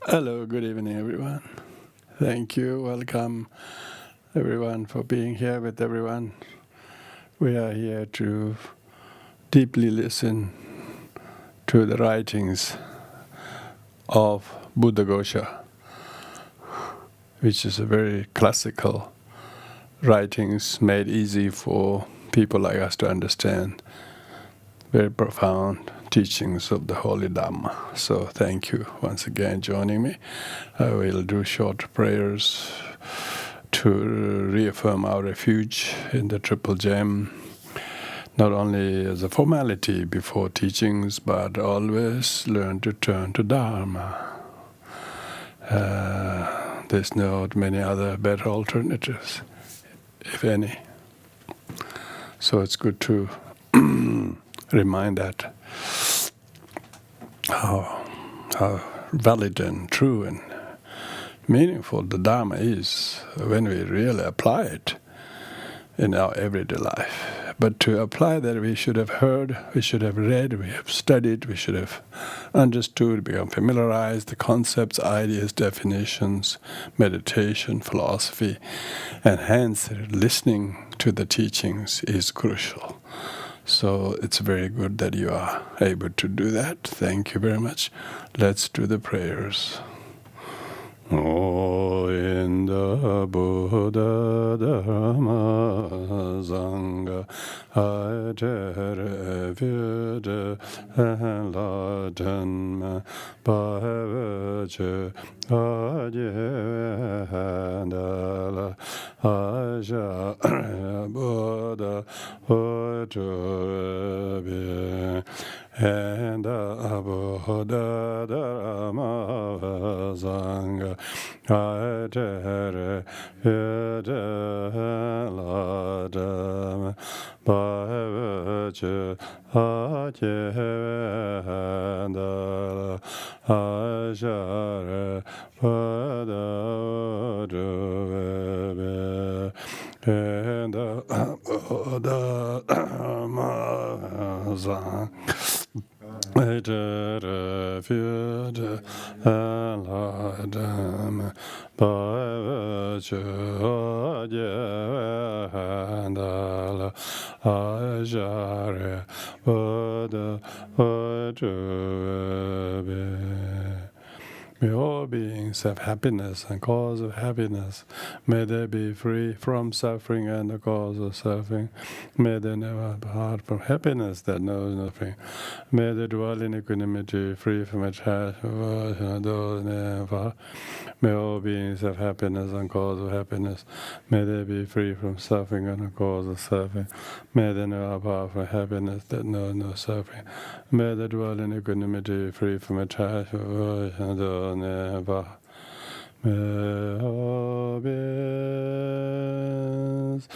Hello, good evening, everyone. Thank you. Welcome, everyone, for being here with everyone. We are here to deeply listen to the writings of Buddhagosha, which is a very classical writings made easy for people like us to understand. Very profound teachings of the Holy Dhamma. So thank you once again joining me. I will do short prayers to reaffirm our refuge in the Triple Gem, not only as a formality before teachings, but always learn to turn to Dharma. There's not many other better alternatives, if any. So it's good to remind that how valid and true and meaningful the Dharma is when we really apply it in our everyday life. But to apply that, we should have heard, we should have read, we have studied, we should have understood, become familiarized, the concepts, ideas, definitions, meditation, philosophy, and hence listening to the teachings is crucial. So it's very good that you are able to do that. Thank you very much. Let's do the prayers. O in the Buddha Dharma Sangha Atere Vyude La Dhamma Bhavache Ajevandala Aja Buddha Utubi and Buddha Dharma Sangha Atere Vyude La Dhamma Bhavache Ajevandala Aja Buddha Utubi and Buddha Dharma Sangha Atere Vyude La Dhamma Bhavache Ajevandala Ajare Buddha Utubi. May all beings have happiness and cause of happiness. May they be free from suffering and the cause of suffering. May they never depart from happiness that knows nothing. May they dwell in equanimity, free from attachment. May all beings have happiness and cause of happiness. May they be free from suffering and the cause of suffering. May they never depart from happiness that knows no suffering. May they dwell in equanimity, free from attachment. Never. May all beings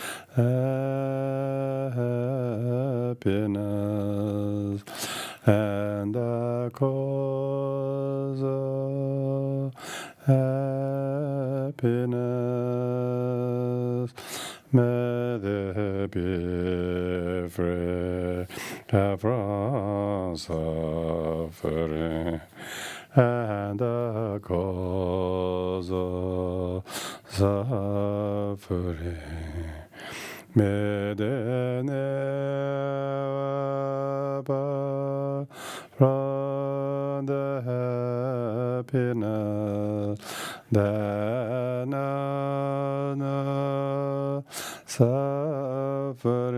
happiness and the cause of happiness. May they be free from suffering and the cause of suffering. May they never part from the happiness that knows no suffering.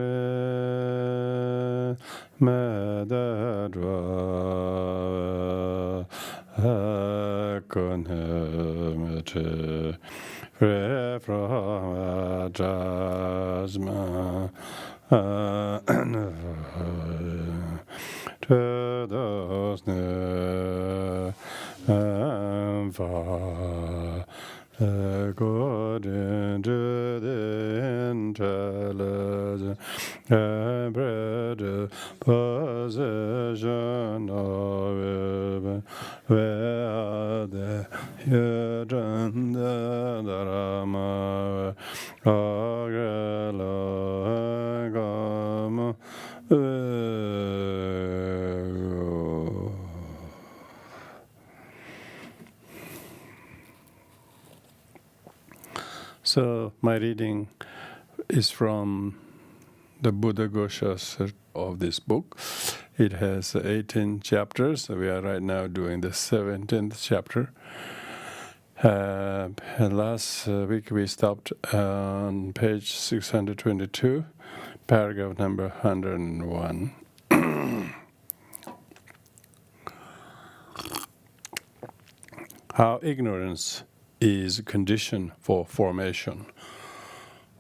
May they dwell equanimity, free from attachment, to those near and far, according to the intelligence and predisposition of it, where the hidden Dharma Agala So my reading is from the Buddhagosha of this book. It has 18 chapters. We are right now doing the 17th chapter. Last week we stopped on page 622, paragraph number 101. How ignorance is a condition for formation.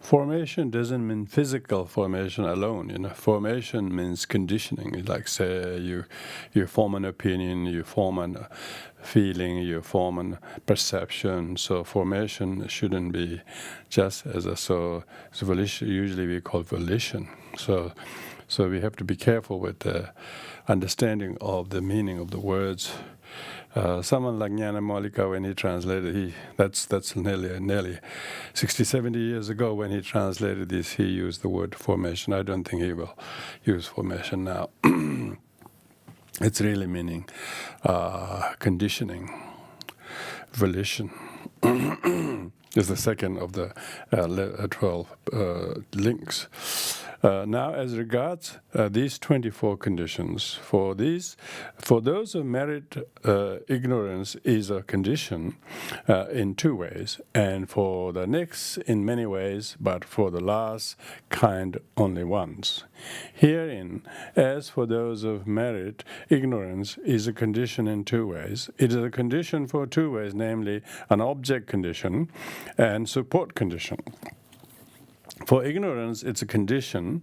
Formation doesn't mean physical formation alone. Formation means conditioning. It's like, say, you form an opinion, you form a feeling, you form a perception. So formation shouldn't be just as volition. Usually we call volition. So we have to be careful with the understanding of the meaning of the words. Someone like Jnana Malika, when he translated, that's nearly 60, 70 years ago when he translated this, he used the word formation. I don't think he will use formation now. It's really meaning conditioning, volition. Is the second of the 12 links. Now, as regards these 24 conditions, for those who merit ignorance is a condition in two ways, and for the next in many ways, but for the last kind only once. Herein, as for those of merit, ignorance is a condition in two ways. It is a condition for two ways, namely an object condition and support condition. For ignorance, it's a condition,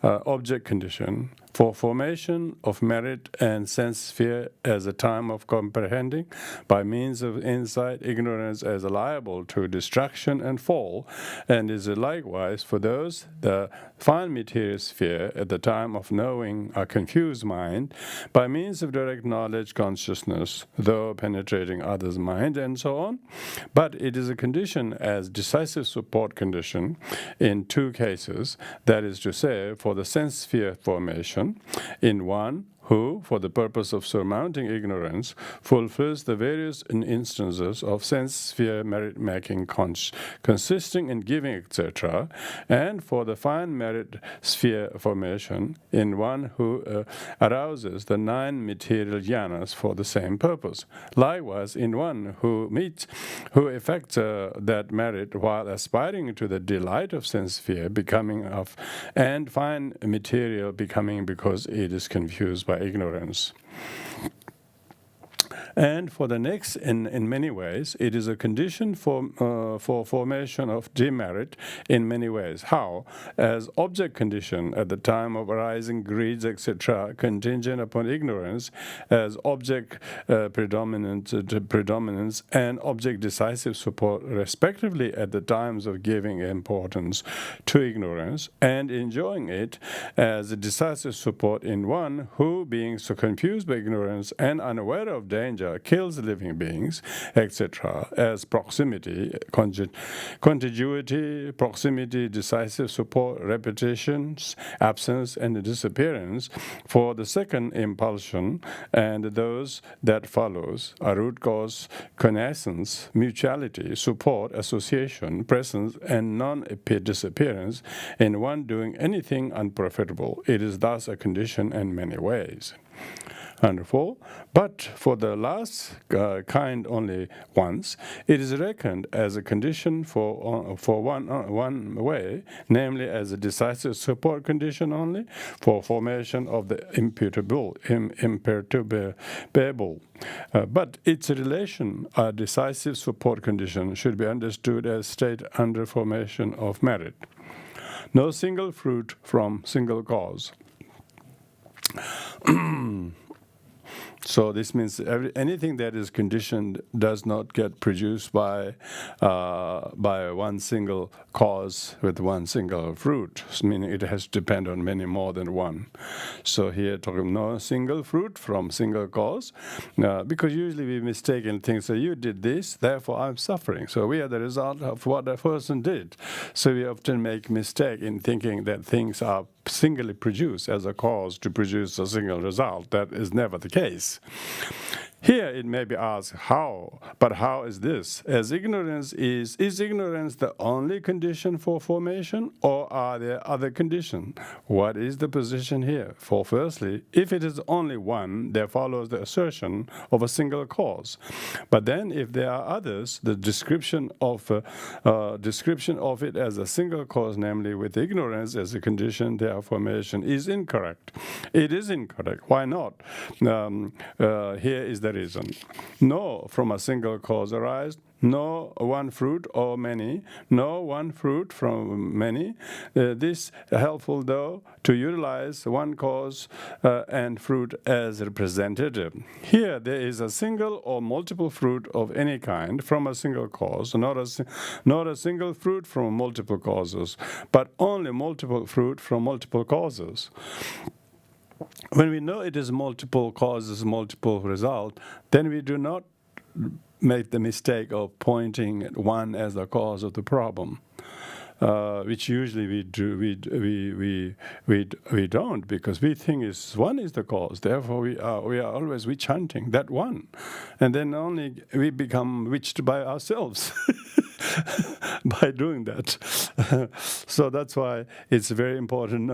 object condition, for formation of merit and sense sphere as a time of comprehending, by means of insight, ignorance as liable to destruction and fall, and is likewise for those the fine material sphere at the time of knowing a confused mind, by means of direct knowledge, consciousness, though penetrating others' mind, and so on. But it is a condition as decisive support condition in two cases, that is to say, for the sense sphere formation, in one who, for the purpose of surmounting ignorance, fulfills the various instances of sense sphere merit-making consisting in giving, etc., and for the fine merit sphere formation, in one who arouses the 9 material jhanas for the same purpose. Likewise, in one who effects that merit while aspiring to the delight of sense sphere becoming of, and fine material becoming because it is confused by ignorance. And for the next, in many ways, it is a condition for formation of demerit in many ways. How? As object condition at the time of arising greeds, etc., contingent upon ignorance, as object predominance and object decisive support, respectively, at the times of giving importance to ignorance and enjoying it as a decisive support in one who, being so confused by ignorance and unaware of danger, kills living beings, etc., as proximity, contiguity, proximity, decisive support, repetitions, absence, and disappearance for the second impulsion, and those that follows, a root cause, connaissance, mutuality, support, association, presence, and non-disappearance in one doing anything unprofitable. It is thus a condition in many ways. 104. But for the last kind only once, it is reckoned as a condition for one way, namely as a decisive support condition only, for formation of the imperturbable. But its relation, a decisive support condition, should be understood as state under formation of merit. No single fruit from single cause. So this means anything that is conditioned does not get produced by one single cause with one single fruit, meaning it has to depend on many more than one. So here talking no single fruit from single cause, because usually we mistake and think, so you did this, therefore I'm suffering. So we are the result of what a person did. So we often make mistake in thinking that things are singly produced as a cause to produce a single result. That is never the case. Here it may be asked, how? But how is this? As ignorance is ignorance the only condition for formation, or are there other conditions? What is the position here? For firstly, if it is only one, there follows the assertion of a single cause. But then if there are others, the description of it as a single cause, namely with ignorance as a condition, their formation, is incorrect. It is incorrect. Why not? Here is the reason. No from a single cause arise, no one fruit or many, no one fruit from many. This helpful though to utilize one cause and fruit as representative. Here there is a single or multiple fruit of any kind from a single cause, not a single fruit from multiple causes, but only multiple fruit from multiple causes. When we know it is multiple causes, multiple result, then we do not make the mistake of pointing at one as the cause of the problem, which usually we do. We don't, because we think one is the cause. Therefore, we are always witch hunting that one, and then only we become witched by ourselves. By doing that. So that's why it's very important.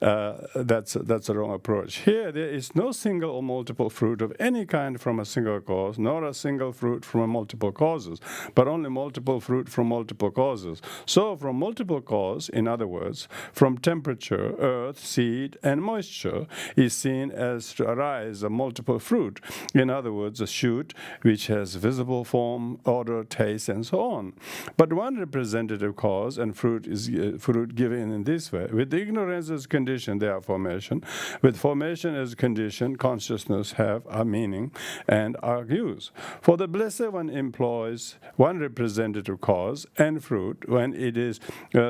That's a wrong approach. Here there is no single or multiple fruit of any kind from a single cause, nor a single fruit from multiple causes, but only multiple fruit from multiple causes. So from multiple cause, in other words, from temperature, earth, seed, and moisture, is seen as to arise a multiple fruit. In other words, a shoot which has visible form, odor, taste, and so on. But one representative cause and fruit is fruit given in this way. With ignorance as condition, there are formation. With formation as condition, consciousness have a meaning and argues. For the Blessed One employs one representative cause and fruit when it is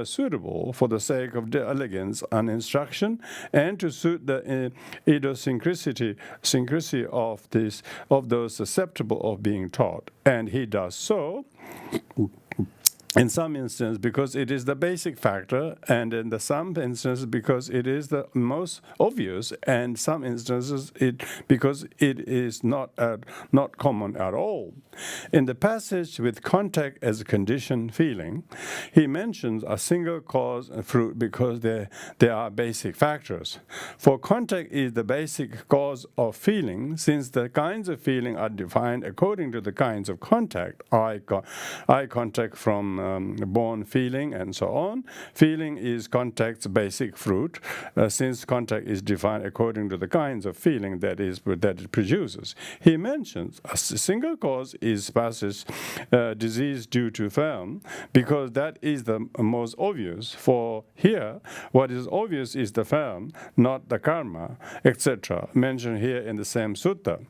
suitable for the sake of the elegance and instruction, and to suit the idiosyncrasy of those susceptible of being taught. And he does so in some instances because it is the basic factor, and in some instances because it is the most obvious, and some instances because it is not common at all. In the passage with contact as a condition feeling, he mentions a single cause and fruit because they are basic factors. For contact is the basic cause of feeling, since the kinds of feeling are defined according to the kinds of contact. Eye contact from born feeling and so on. Feeling is contact's basic fruit, since contact is defined according to the kinds of feeling that it produces. He mentions a single cause is passage disease due to firm, because that is the most obvious. For here, what is obvious is the firm, not the karma, etc., mentioned here in the same sutta.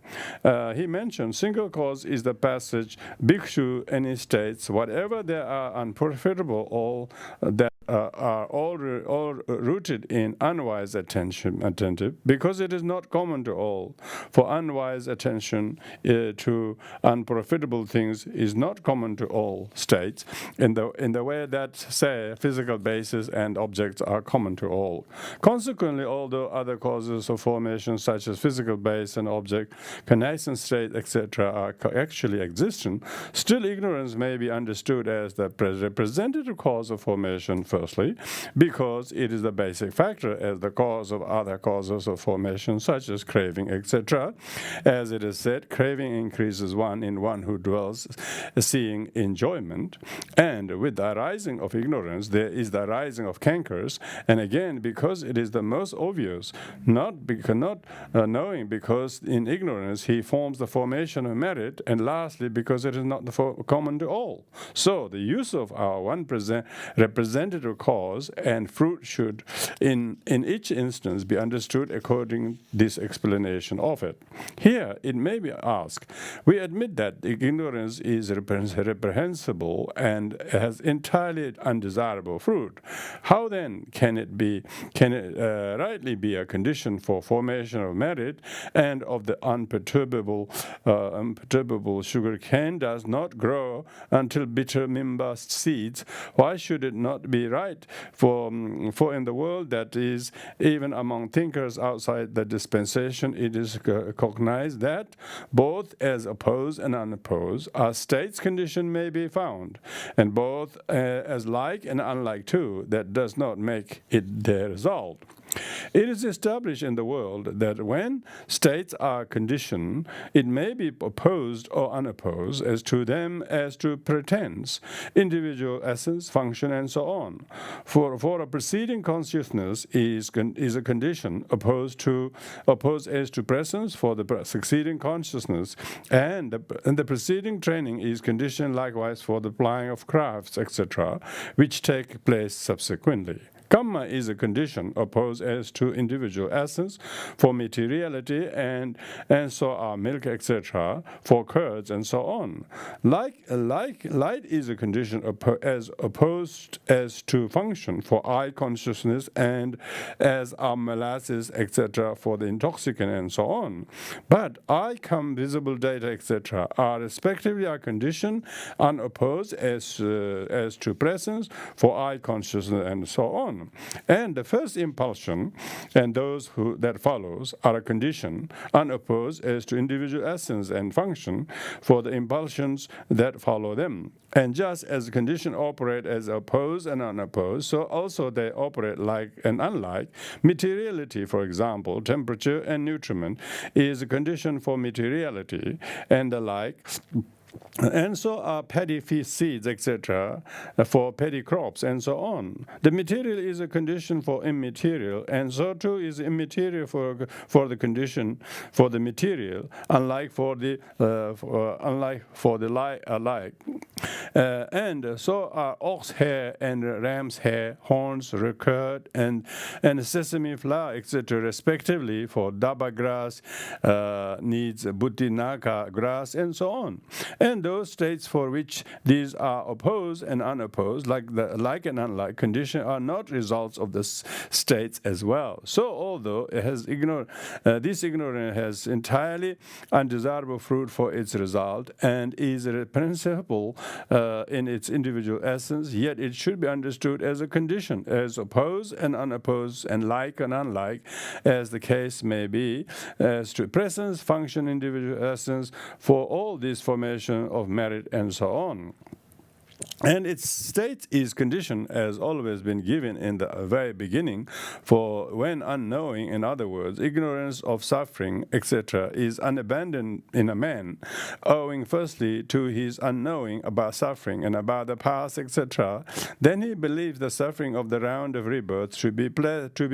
He mentioned single cause is the passage bhikshu, and he states, whatever there are unprofitable, all that are all rooted in unwise attentive, because it is not common to all. For unwise attention to unprofitable things is not common to all states, in the way that, say, physical bases and objects are common to all. Consequently, although other causes of formation, such as physical base and object, connaissance state, etc., are actually existent, still ignorance may be understood as the representative cause of formation, firstly, because it is the basic factor as the cause of other causes of formation, such as craving, etc. As it is said, craving increases one in one who dwells seeing enjoyment, and with the arising of ignorance there is the arising of cankers, and again because it is the most obvious, not knowing, because in ignorance he forms the formation of merit, and lastly because it is not common to all. So the use of our one representative cause and fruit should in each instance be understood according to this explanation of it. Here it may be asked, we admit that ignorance is reprehensible and has entirely undesirable fruit. How then can it rightly be a condition for formation of merit, and of the unperturbable sugar cane does not grow until bitter mimba seeds? Why should it not be right for in the world, that is, even among thinkers outside the dispensation, it is cognized that both as opposed and unopposed a state's condition may be found, and both as like and unlike too. That does not make it their result. It is established in the world that when states are conditioned, it may be opposed or unopposed as to them as to pretense, individual essence, function, and so on. For a preceding consciousness is a condition opposed as to presence for the succeeding consciousness, and the preceding training is conditioned likewise for the plying of crafts, etc., which take place subsequently. Karma is a condition opposed as to individual essence for materiality, and so are milk, etc., for curds, and so on. Light is a condition as opposed as to function for eye consciousness, and as are molasses, etc., for the intoxicant, and so on. But eye, visible data, etc., are respectively a condition unopposed as to presence for eye consciousness, and so on. And the first impulsion and those that follows are a condition unopposed as to individual essence and function for the impulsions that follow them. And just as conditions operate as opposed and unopposed, so also they operate like and unlike. Materiality, for example, temperature and nutriment, is a condition for materiality, and the like. And so are paddy seeds, etc., for paddy crops, and so on. The material is a condition for immaterial, and so too is immaterial for the condition for the material, unlike for the alike. And so are ox hair and ram's hair, horns, curd, and sesame flour, etc., respectively, for daba grass needs Vishuddhimagga grass, and so on. And those states for which these are opposed and unopposed, like the like and unlike condition, are not results of the states as well. So although it has this ignorance has entirely undesirable fruit for its result and is reprehensible in its individual essence, yet it should be understood as a condition, as opposed and unopposed, and like and unlike, as the case may be, as to presence, function, individual essence, for all this formation of merit, and so on. And its state is conditioned, as always been given in the very beginning, for when unknowing, in other words, ignorance of suffering, etc., is unabandoned in a man, owing firstly to his unknowing about suffering and about the past, etc., then he believes the suffering of the round of rebirth to be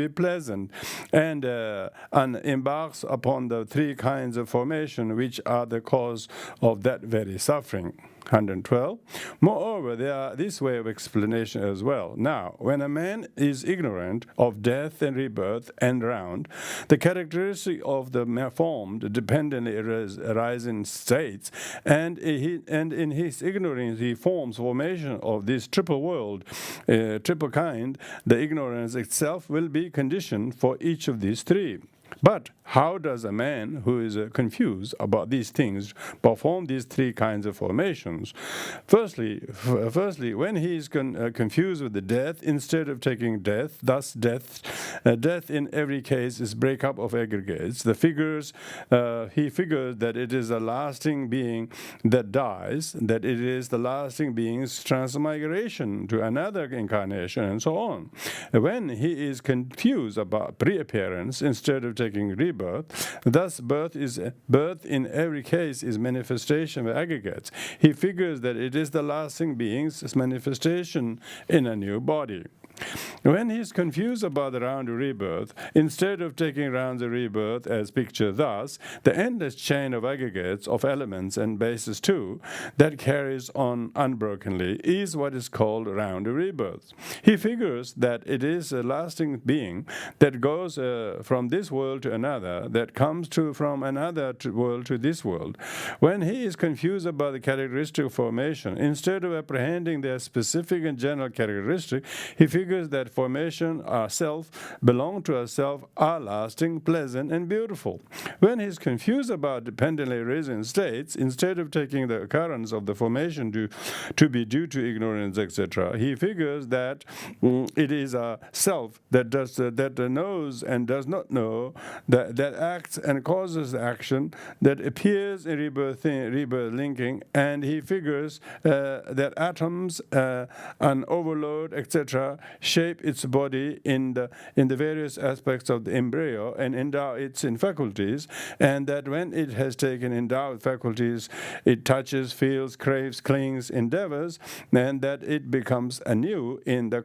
pleasant, and embarks upon the three kinds of formation which are the cause of that very suffering. 112. Moreover, there are this way of explanation as well. Now, when a man is ignorant of death and rebirth and round, the characteristic of the formed dependently arising states, and in his ignorance he forms formation of this triple world, triple kind, the ignorance itself will be conditioned for each of these three. But how does a man who is confused about these things perform these three kinds of formations? Firstly, when he is confused with the death, instead of taking death, thus death in every case is breakup of aggregates. He figures that it is a lasting being that dies, that it is the lasting being's transmigration to another incarnation, and so on. When he is confused about pre-appearance, instead of taking rebirth, thus birth in every case is manifestation of aggregates. He figures that it is the lasting being's manifestation in a new body. When he is confused about the round of rebirth, instead of taking rounds of rebirth as pictured thus, the endless chain of aggregates of elements and bases too, that carries on unbrokenly, is what is called round of rebirth. He figures that it is a lasting being that goes from this world to another, that comes from another world to this world. When he is confused about the characteristic of formation, instead of apprehending their specific and general characteristic, he figures figures that formation are self, belong to a self, are lasting, pleasant, and beautiful. When he is confused about dependently arisen states, instead of taking the occurrence of the formation to be due to ignorance, etc., he figures that it is a self that knows and does not know, that acts and causes the action, that appears in rebirth linking, and he figures that atoms and overload, etc., shape its body in the various aspects of the embryo and endow it in faculties, and that when it has taken endowed faculties, it touches, feels, craves, clings, endeavors, and that it becomes anew in the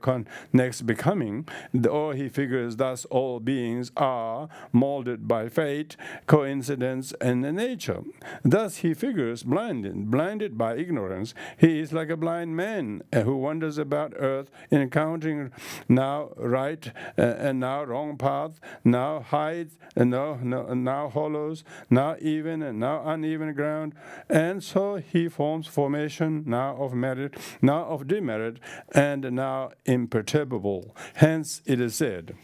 next becoming. Or he figures thus all beings are molded by fate, coincidence, and nature. Thus he figures blinded by ignorance. He is like a blind man who wanders about earth, encountering now right and now wrong path, now height and now hollows, now even and now uneven ground, and so he forms formation now of merit, now of demerit, and now imperturbable. Hence it is said,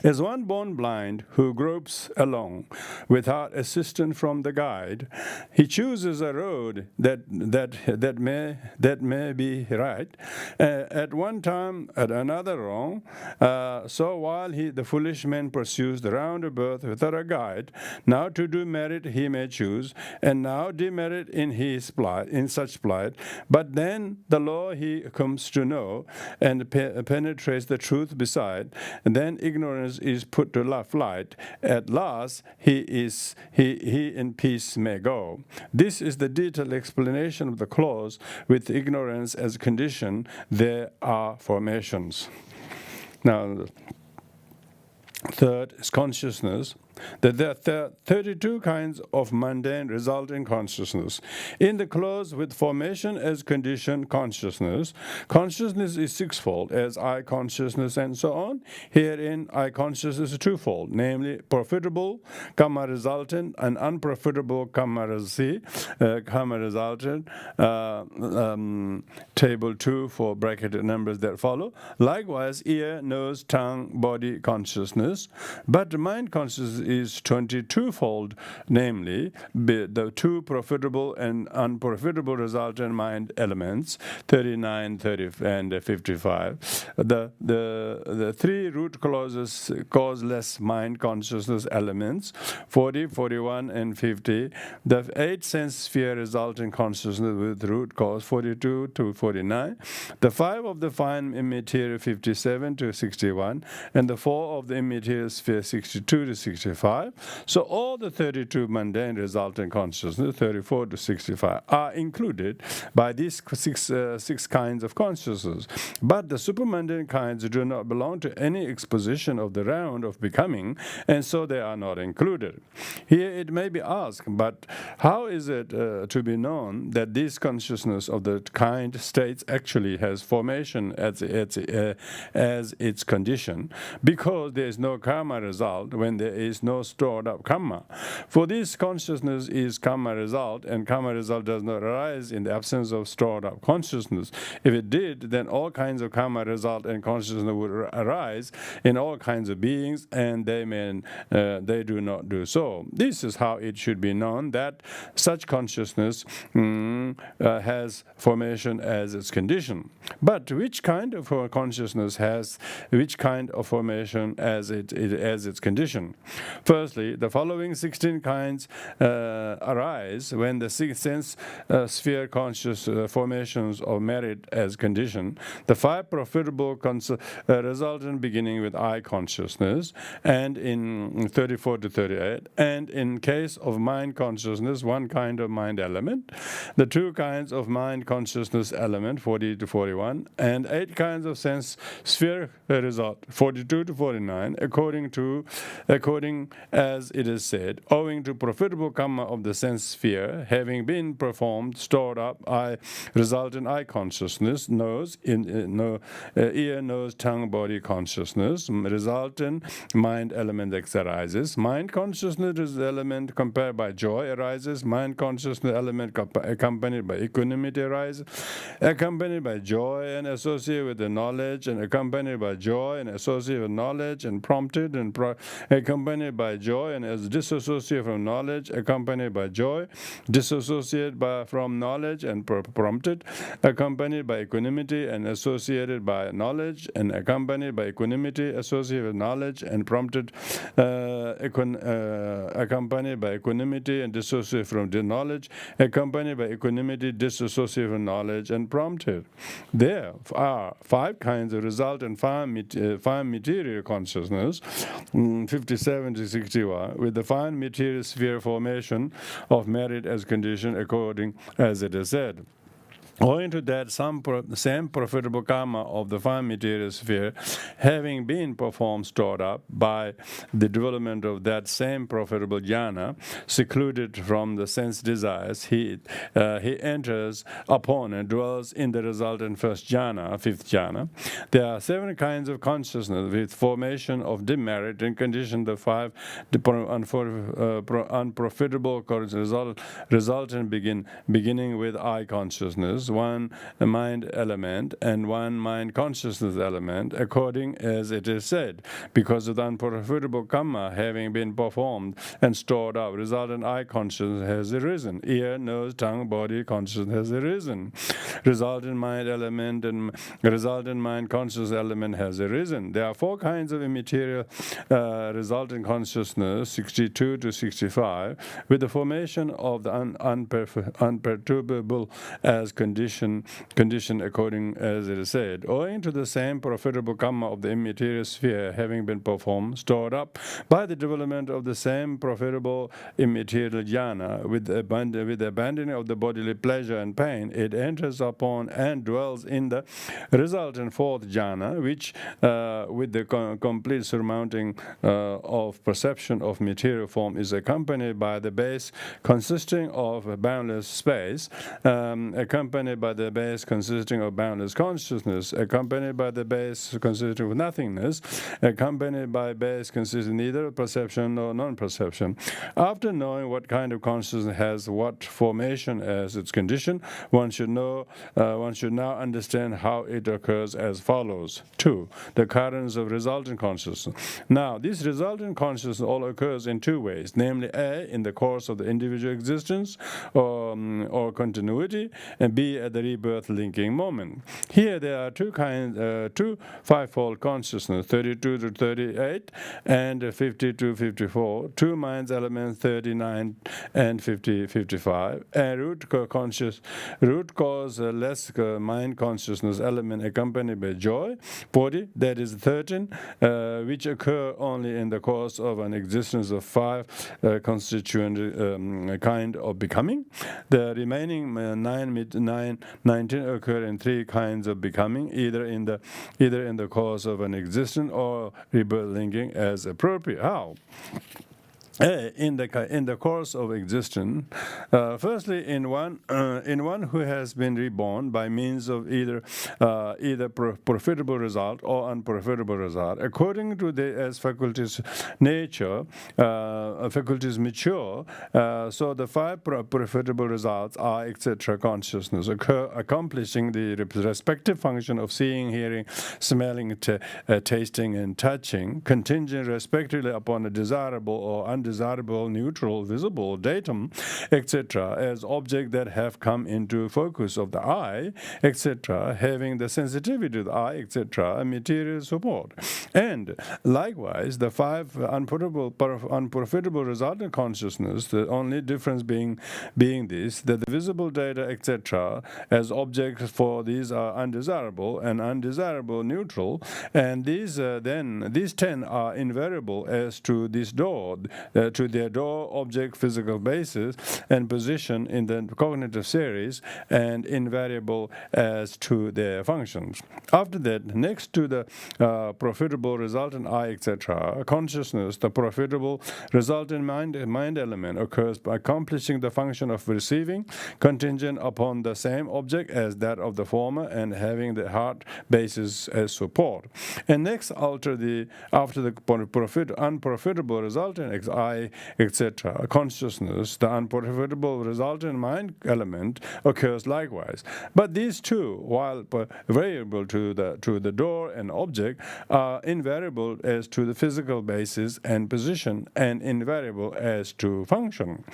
as one born blind who gropes along without assistance from the guide, he chooses a road that may be right, at one time at another wrong. So while the foolish man pursues the roundabout without a guide, now to do merit he may choose, and now demerit in such plight. But then the law he comes to know and penetrates the truth beside, and then ignorance is put to flight. At last he in peace may go. This is the detailed explanation of the clause. With ignorance as condition, there are formations. Now, third is consciousness. That there are 32 kinds of mundane resulting consciousness. In the clause with formation as condition consciousness is sixfold, as I consciousness and so on. Herein I consciousness is twofold, namely profitable karma resultant and unprofitable karma resultant. Table 2 for bracketed numbers that follow. Likewise, ear, nose, tongue, body consciousness. But the mind consciousness is 22-fold, namely the two profitable and unprofitable resultant mind elements, 39, 30, and 55. The three root clauses causeless mind consciousness elements, 40, 41, and 50. The 8 sense sphere resulting consciousness with root cause, 42 to 49. The 5 of the fine immaterial, 57 to 61, and the 4 of the immaterial sphere, 62 to 65. So all the 32 mundane resultant consciousness, 34 to 65, are included by these six kinds of consciousness. But the supermundane kinds do not belong to any exposition of the round of becoming, and so they are not included. Here it may be asked, but how is it to be known that this consciousness of the kind states actually has formation as its condition? Because there is no karma result when there is no stored up karma. For this consciousness is karma result, and karma result does not arise in the absence of stored up consciousness. If it did, then all kinds of karma result and consciousness would arise in all kinds of beings, and they do not do so. This is how it should be known that such consciousness has formation as its condition. But which kind of consciousness has which kind of formation as its condition? Firstly, the following 16 kinds arise when the sixth sense sphere conscious formations of merit as condition. The 5 profitable resultant beginning with I consciousness, and in 34 to 38, and in case of mind consciousness, 1 kind of mind element, the 2 kinds of mind consciousness element, 40 to 41, and 8 kinds of sense sphere result, 42 to 49, according according as it is said, owing to profitable karma of the sense sphere, having been performed, stored up, I result in eye consciousness, ear, nose, tongue, body consciousness, result in mind element that arises. Mind consciousness is the element compared by joy arises. Mind consciousness element accompanied by equanimity arises. Accompanied by joy and associated with the knowledge, and accompanied by joy and associated with knowledge, and prompted and accompanied by joy and as disassociated from knowledge, accompanied by joy, disassociated from knowledge and prompted, accompanied by equanimity and associated by knowledge, and accompanied by equanimity associated with knowledge and prompted, accompanied by equanimity and dissociated from the knowledge, accompanied by equanimity, dissociated from knowledge and prompted. There are 5 kinds of result and 5 material consciousness, 57 to 61, with the fine material sphere formation of merit as condition according as it is said. Owing to that, same profitable karma of the fine material sphere, having been performed, stored up by the development of that same profitable jhana, secluded from the sense desires, he enters upon and dwells in the resultant first jhana, 5th jhana. There are 7 kinds of consciousness with formation of demerit and condition the 5 unprofitable resultant beginning with I consciousness, 1 mind element and 1 mind consciousness element, according as it is said. Because of the unprofitable karma having been performed and stored up, resultant eye consciousness has arisen. Ear, nose, tongue, body consciousness has arisen. Resultant mind element and resultant mind consciousness element has arisen. There are 4 kinds of immaterial resultant consciousness, 62 to 65, with the formation of the unperturbable as condition according as it is said. Owing to the same profitable karma of the immaterial sphere having been performed, stored up by the development of the same profitable immaterial jhana, with the abandoning of the bodily pleasure and pain, it enters upon and dwells in the resultant 4th jhana, which with the complete surmounting of perception of material form is accompanied by the base consisting of boundless space, accompanied by the base consisting of boundless consciousness, accompanied by the base consisting of nothingness, accompanied by base consisting neither of perception nor non-perception. After knowing what kind of consciousness has what formation as its condition, one should now understand how it occurs as follows. 2. The currents of resultant consciousness. Now, this resultant consciousness all occurs in 2 ways, namely A, in the course of the individual existence or continuity, and B, at the rebirth linking moment. Here there are 2 5-fold consciousness, 32 to 38 and 50 to 54, 2 minds elements, 39 and 55, and root cause less mind consciousness element accompanied by joy, 40, that is 13, which occur only in the course of an existence of 5 constituent kind of becoming. The remaining 19 occur in 3 kinds of becoming, either in the course of an existence or rebirth linking as appropriate. How? In the course of existence, firstly, in one who has been reborn by means of either profitable result or unprofitable result, according to as faculties nature, faculties mature, so the 5 profitable results are etc. consciousness occur, accomplishing the respective function of seeing, hearing, smelling, tasting, and touching, contingent respectively upon a desirable or undesirable, neutral, visible, datum, etc., as objects that have come into focus of the eye, etc., having the sensitivity to the eye, etc., material support. And likewise, the 5 unprofitable resultant consciousness, the only difference being this, that the visible data, etc., as objects for these are undesirable and undesirable neutral, and these 10 are invariable as to this door, to their door, object, physical basis, and position in the cognitive series, and invariable as to their functions. After that, next to the profitable resultant I, etc., consciousness, the profitable resultant mind element occurs by accomplishing the function of receiving, contingent upon the same object as that of the former, and having the heart basis as support. And next, after the unprofitable resultant I, etc., consciousness, the unprofitable resultant mind element occurs likewise. But these two, while variable to the door and object, are invariable as to the physical basis and position, and invariable as to function.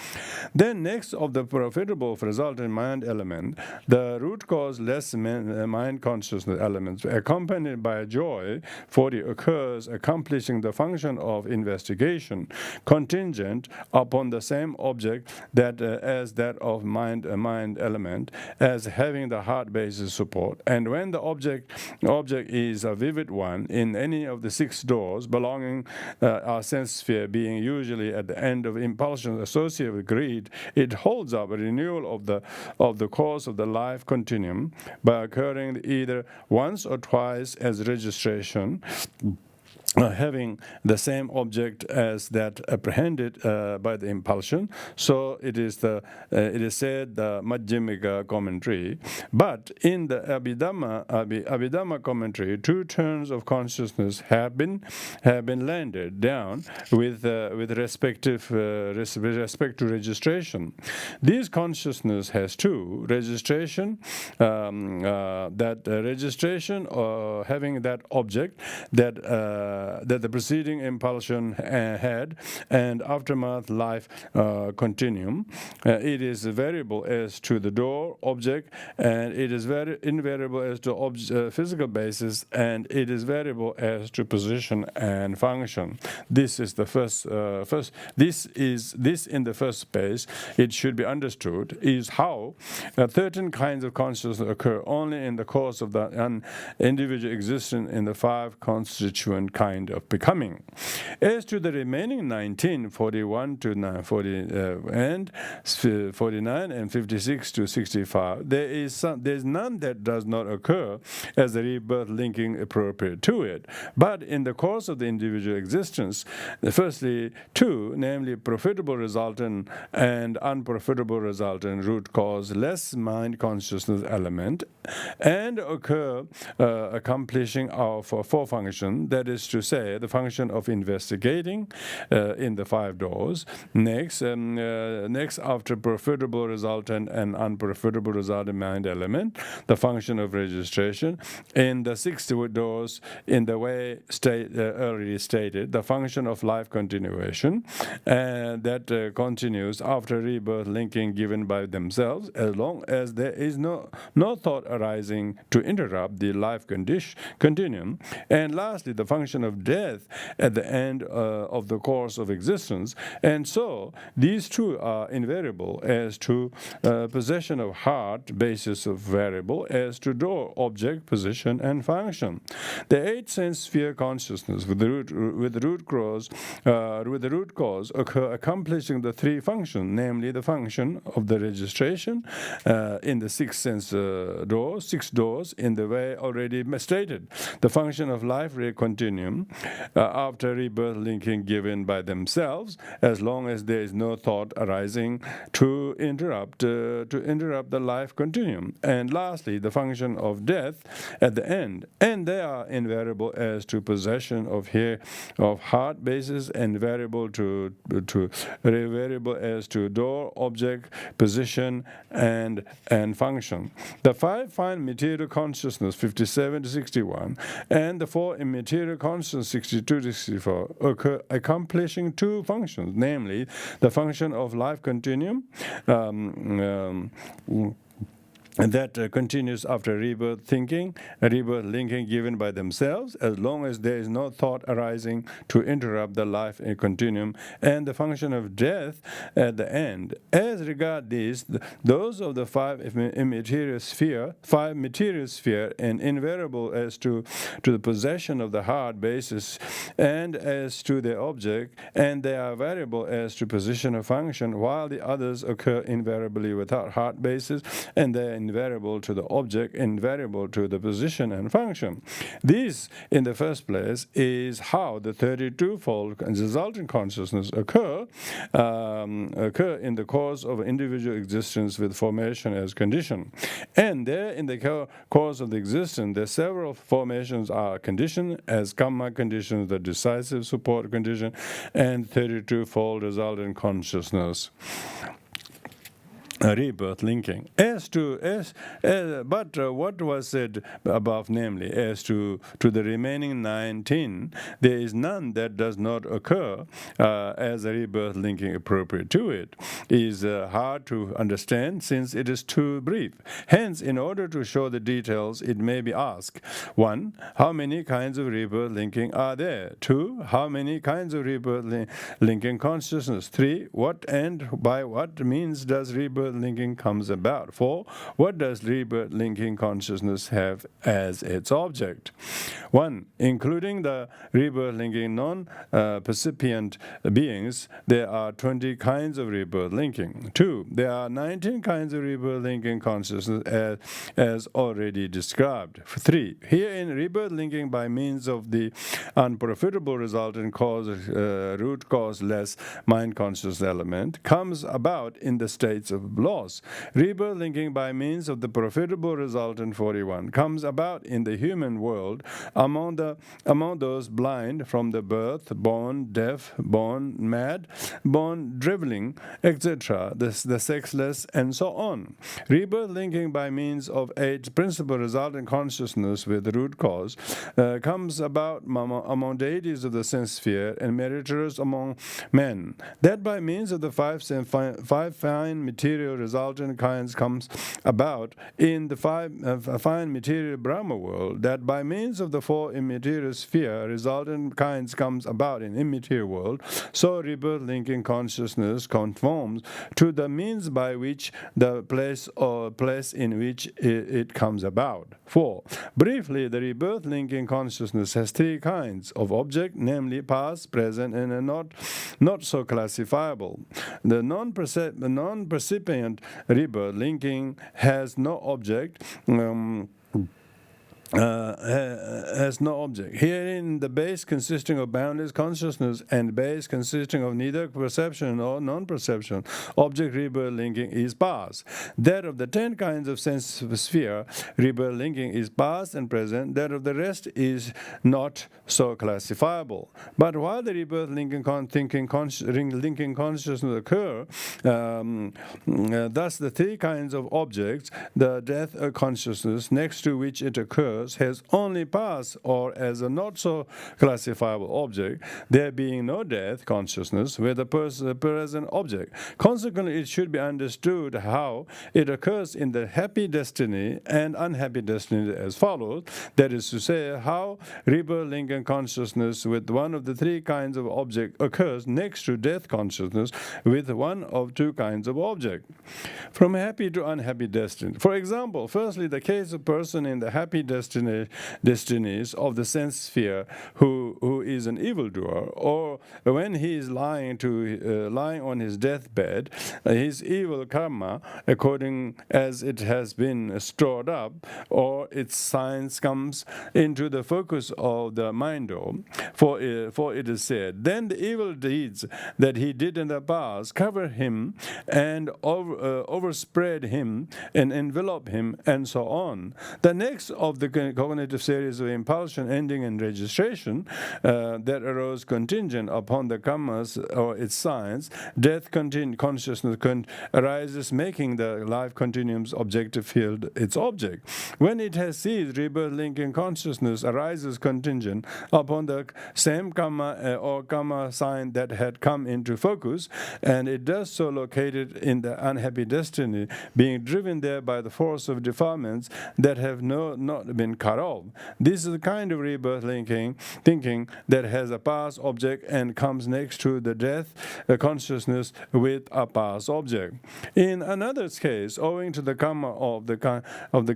Then next of the profitable resultant mind element, the root cause less mind consciousness elements, accompanied by joy, 40, occurs, accomplishing the function of investigation, contingent upon the same object that as that of mind element, as having the heart basis support. And when the object is a vivid one in any of the 6 doors belonging our sense sphere, being usually at the end of impulsion associated with greed, it holds up a renewal of the course of the life continuum by occurring either once or twice as registration, having the same object as that apprehended by the impulsion. So it is said the Majjhimika commentary. But in the Abhidhamma commentary, 2 turns of consciousness have been landed down with respect to registration. This consciousness has 2: registration, registration having that object that the preceding impulsion had, and aftermath life continuum. It is variable as to the door, object, and it is very invariable as to physical basis, and it is variable as to position and function. This is the first. This in the first space. It should be understood is how 13 kinds of consciousness occur only in the course of the individual existence in the 5 constituent kinds of becoming. As to the remaining 19, 41 to 40 and 49 and 56 to 65, there is none that does not occur as a rebirth linking appropriate to it. But in the course of the individual existence, firstly 2, namely profitable resultant and unprofitable resultant root cause less mind consciousness element, and occur accomplishing our 4 functions, that is to say, the function of investigating in the 5 doors. Next, after profitable resultant and unprofitable resultant mind element, the function of registration in the 6 doors, in the way already stated, the function of life continuation, and that continues after rebirth linking given by themselves, as long as there is no thought arising to interrupt the life continuum. And lastly, the function of death at the end of the course of existence. And so these 2 are invariable as to possession of heart, basis of variable as to door, object, position, and function. The 8 sense sphere consciousness with the root cause occur accomplishing the 3 functions, namely the function of the registration in the 6 sense doors, 6 doors in the way already stated, the function of life continuum after rebirth linking given by themselves, as long as there is no thought arising to interrupt the life continuum. And lastly, the function of death at the end, and they are invariable as to possession of heart basis, and variable as to door, object, position, and function. The 5 fine material consciousness 57 to 61 and the 4 immaterial consciousness 62 to 64 occur accomplishing 2 functions, namely the function of life continuum and that continues after rebirth thinking, rebirth linking given by themselves, as long as there is no thought arising to interrupt the life continuum and the function of death at the end. As regard these, those of the five material sphere, and invariable as to the possession of the heart basis and as to their object, and they are variable as to position or function, while the others occur invariably without heart basis, and they are invariable to the object, invariable to the position and function. This, in the first place, is how the 32-fold resultant consciousness occur in the course of individual existence with formation as condition. And there, in the course of the existence, the several formations are conditioned as karma conditions, the decisive support condition, and 32-fold resultant consciousness. Rebirth linking. But what was said above, namely, as to the remaining 19, there is none that does not occur as a rebirth linking appropriate to it. Is hard to understand since it is too brief. Hence, in order to show the details, it may be asked: 1. How many kinds of rebirth linking are there? 2. How many kinds of rebirth linking consciousness? 3. What and by what means does rebirth linking comes about? 4. What does rebirth linking consciousness have as its object? 1. Including the rebirth linking non-percipient beings, there are 20 kinds of rebirth linking. 2. There are 19 kinds of rebirth linking consciousness as already described. 3. Herein, rebirth linking by means of the unprofitable resultant cause, root cause-less mind conscious element comes about in the states of loss. Rebirth linking by means of the profitable resultant 41 comes about in the human world among those blind from the birth, born deaf, born mad, born driveling, etc., the sexless, and so on. Rebirth linking by means of 8 principal resultant consciousness with root cause comes about among deities of the sense sphere and meritors among men. That by means of the 5 fine material resultant kinds comes about in the 5 fine material Brahma world. That by means of the 4 immaterial sphere resultant kinds comes about in immaterial world. So rebirth linking consciousness conforms to the means by which the place in which it comes about. 4. Briefly, the rebirth linking consciousness has 3 kinds of object, namely past, present, and not so classifiable. The non-percipient rebirth linking has no object. Has no object. Herein, the base consisting of boundless consciousness and base consisting of neither perception nor non-perception, object rebirth linking is past. That of the 10 kinds of sense sphere, rebirth linking is past and present. That of the rest is not so classifiable. But while the rebirth linking consciousness occur, thus the 3 kinds of objects, the death consciousness next to which it occurs, has only past or as a not so classifiable object, there being no death consciousness with a present object. Consequently, it should be understood how it occurs in the happy destiny and unhappy destiny as follows. That is to say, how rebirth linking consciousness with one of the 3 kinds of object occurs next to death consciousness with one of 2 kinds of object. From happy to unhappy destiny. For example, firstly, the case of person in the happy destinies of the sense sphere who is an evildoer, or when he is lying on his deathbed, his evil karma, according as it has been stored up, or its signs comes into the focus of the mind. For it is said, then the evil deeds that he did in the past cover him and overspread him and envelop him, and so on. The next of the cognitive series of impulsion ending in registration that arose contingent upon the karmas or its signs, death consciousness arises, making the life continuum's objective field its object. When it has ceased, rebirth linking consciousness arises contingent upon the same karma or karma sign that had come into focus, and it does so located in the unhappy destiny, being driven there by the force of defilements that have not been cut off. This is the kind of rebirth thinking that has a past object and comes next to the death consciousness with a past object. In another case, owing to the karma of the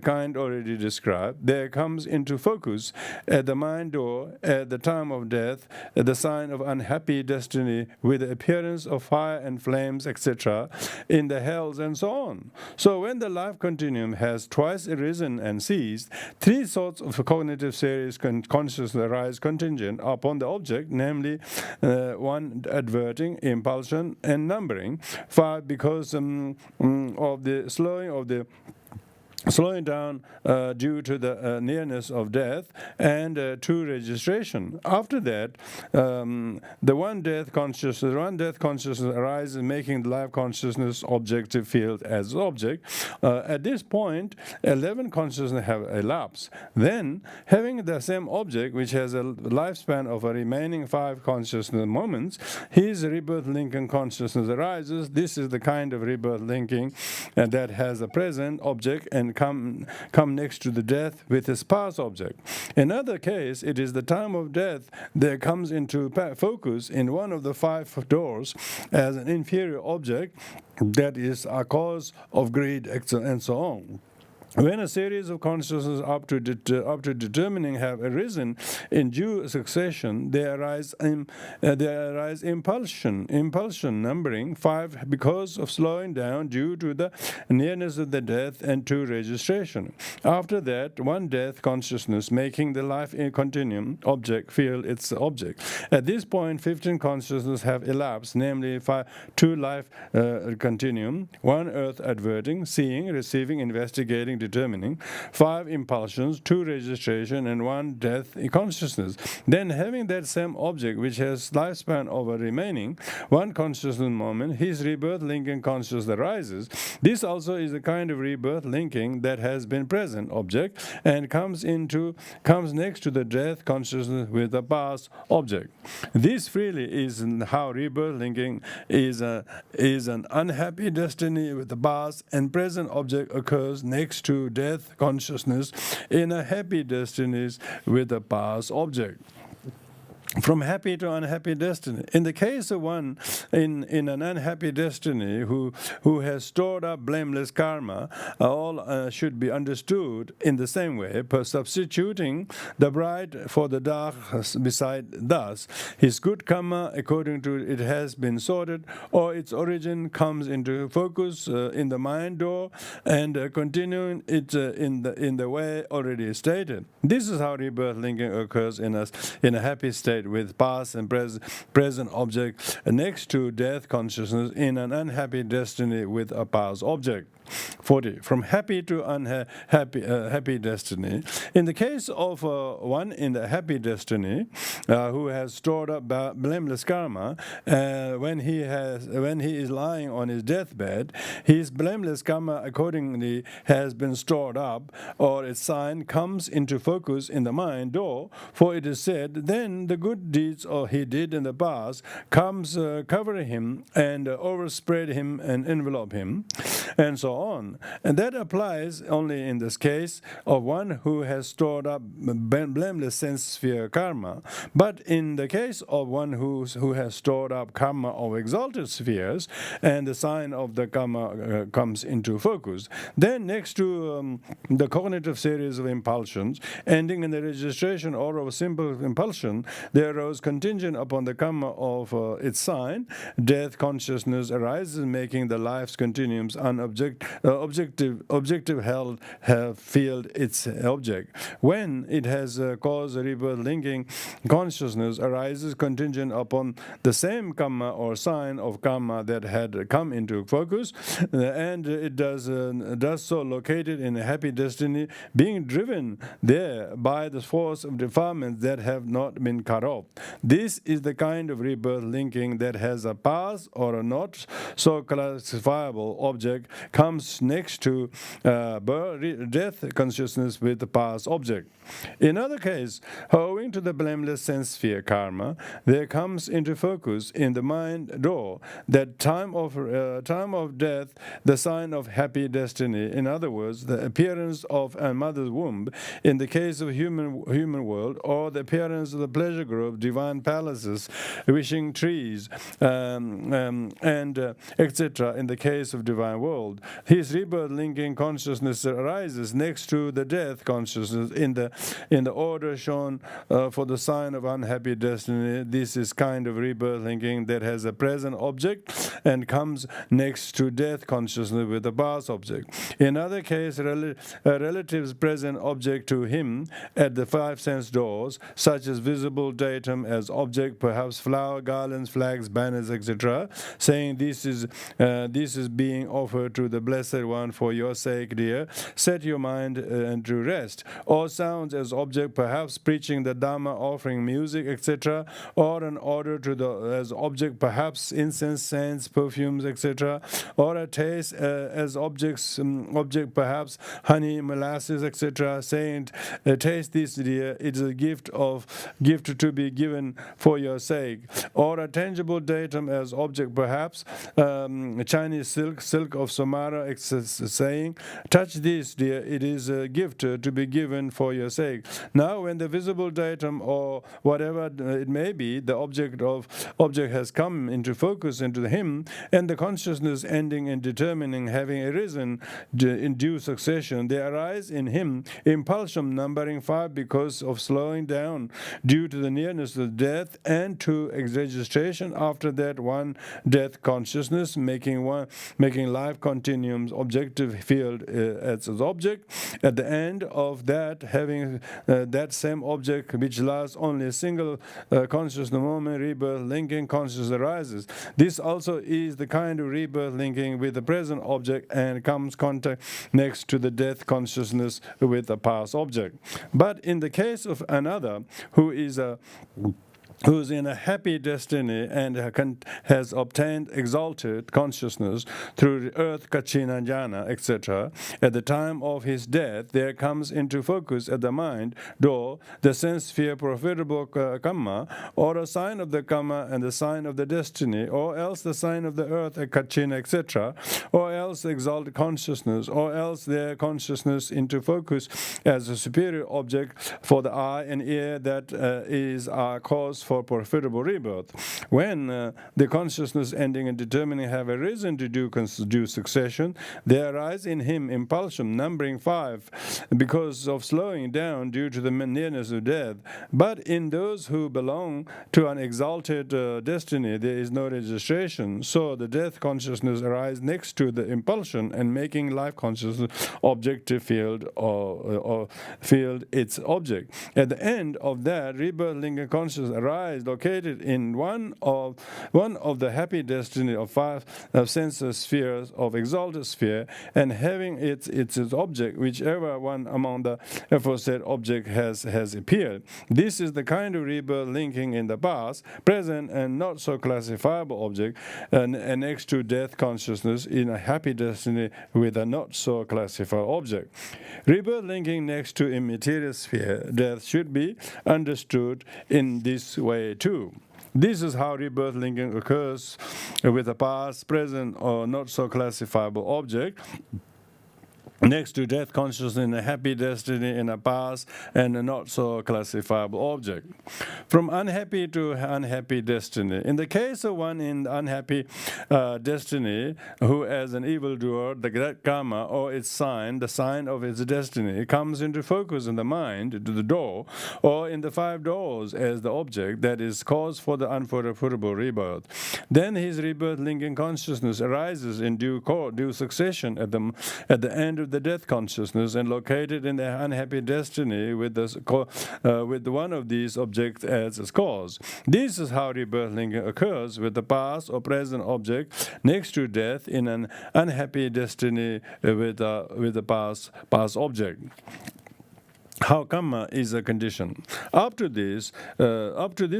kind already described, there comes into focus at the mind door at the time of death the sign of unhappy destiny with the appearance of fire and flames, etc., in the hells and so on. So when the life continuum has twice arisen and ceased, three sorts of cognitive series consciousness arise contingent upon the object, namely one adverting, impulsion, and numbering. 5 because of the slowing down due to the nearness of death, and 2 registration. After that, the one death consciousness arises, making the life consciousness objective field as object. At this point, 11 consciousness have elapsed. Then, having the same object, which has a lifespan of a remaining 5 consciousness moments, his rebirth linking consciousness arises. This is the kind of rebirth linking that has a present object and come next to the death with his past object. In other case, it is the time of death that comes into focus in one of the 5 doors as an inferior object that is a cause of greed, and so on. When a series of consciousnesses up to determining have arisen in due succession, there arise impulsion numbering 5 because of slowing down due to the nearness of the death, and 2 registration. After that, one death consciousness making the life continuum object field its object. At this point, 15 consciousnesses have elapsed, namely 2 life continuum, 1 earth adverting, seeing, receiving, investigating, determining, 5 impulsions, 2 registration, and 1 death consciousness. Then, having that same object which has lifespan over remaining 1 consciousness moment, his rebirth linking consciousness arises. This also is a kind of rebirth linking that has been present object and comes next to the death consciousness with a past object. This freely is how rebirth linking is an unhappy destiny with the past and present object occurs next to death consciousness in a happy destinies with a past object. From happy to unhappy destiny. In the case of one in an unhappy destiny who has stored up blameless karma, all should be understood in the same way, substituting the bright for the dark beside thus. His good karma, according to it, has been sorted, or its origin comes into focus in the mind door, and continuing it in the way already stated. This is how rebirth linking occurs in a happy state with past and present object next to death consciousness in an unhappy destiny with a past object. 40. From happy to happy destiny. In the case of one in the happy destiny who has stored up blameless karma, when he is lying on his deathbed, his blameless karma accordingly has been stored up, or its sign comes into focus in the mind door. For it is said, then the good deeds he did in the past comes cover him and overspread him and envelop him, and so on. And that applies only in this case of one who has stored up blameless sense sphere karma. But in the case of one who has stored up karma of exalted spheres, and the sign of the karma comes into focus, then next to the cognitive series of impulsions, ending in the registration or of simple impulsion, there arose contingent upon the karma of its sign, death consciousness arises, making the life's continuums an objective held field its object. When it has cause rebirth linking, consciousness arises contingent upon the same karma or sign of karma that had come into focus, and it does so located in a happy destiny, being driven there by the force of defilements that have not been cut off. This is the kind of rebirth linking that has a past or a not so classifiable object comes next to death consciousness with the past object. In other case, owing to the blameless sense sphere karma, there comes into focus in the mind door that time of death, the sign of happy destiny. In other words, the appearance of a mother's womb in the case of human world, or the appearance of the pleasure grove, divine palaces, wishing trees, and etc. in the case of divine world. His rebirth linking consciousness arises next to the death consciousness in the order shown for the sign of unhappy destiny. This is kind of rebirth linking that has a present object and comes next to death consciousness with a past object. In other case, a relative's present object to him at the five sense doors, such as visible datum as object, perhaps flower garlands, flags, banners, etc., saying this is being offered to the Blessed One for your sake, dear. Set your mind and to rest. Or sounds as object, perhaps preaching the Dhamma, offering music, etc., or an order to as object, perhaps incense, scents, perfumes, etc., or a taste as object, perhaps honey, molasses, etc., saying, taste this, dear, it is a gift to be given for your sake. Or a tangible datum as object, perhaps Chinese silk of Samara, saying, touch this, dear, it is a gift to be given for your sake. Now, when the visible datum or whatever it may be, the object has come into focus into him, and the consciousness ending in determining having arisen in due succession, there arise in him impulsion numbering 5 because of slowing down due to the nearness of death, and to registration after that one death consciousness, making life continuum's objective field as its object. At the end of that, having that same object which lasts only a single conscious moment, rebirth linking consciousness arises. This also is the kind of rebirth linking with the present object and comes contact next to the death consciousness with the past object. But in the case of another who's in a happy destiny and has obtained exalted consciousness through earth, kachina, jhana, etc., at the time of his death, there comes into focus at the mind door the sense sphere profitable karma, or a sign of the karma and the sign of the destiny, or else the sign of the earth, kachina, etc., or else exalted consciousness, or else their consciousness into focus as a superior object for the eye and ear that is our cause for profitable rebirth. When the consciousness ending and determining have arisen to due succession, there arise in him impulsion numbering 5 because of slowing down due to the nearness of death. But in those who belong to an exalted destiny, there is no registration. So the death consciousness arises next to the impulsion and making life consciousness objective field or field its object. At the end of that, rebirth linking consciousness arises located in one of the happy destiny of 5 sense spheres of exalted sphere, and having its object, whichever one among the aforesaid object has appeared. This is the kind of rebirth linking in the past, present, and not so classifiable object, and next to death consciousness in a happy destiny with a not so classified object. Rebirth linking next to immaterial sphere, death, should be understood in this way too. This is how rebirth linking occurs with a past, present, or not so classifiable object. next to death consciousness in a happy destiny in a past and a not so classifiable object. From unhappy to unhappy destiny. In the case of one in unhappy destiny who as an evildoer, that karma or its sign, the sign of its destiny, comes into focus in the mind, to the door, or in the 5 doors as the object that is cause for the unforgettable rebirth. Then his rebirth linking consciousness arises in due succession at the end of the death consciousness and located in the unhappy destiny with one of these objects as its cause. This is how rebirth linking occurs with the past or present object next to death in an unhappy destiny with the past object. How karma is a condition. Up to this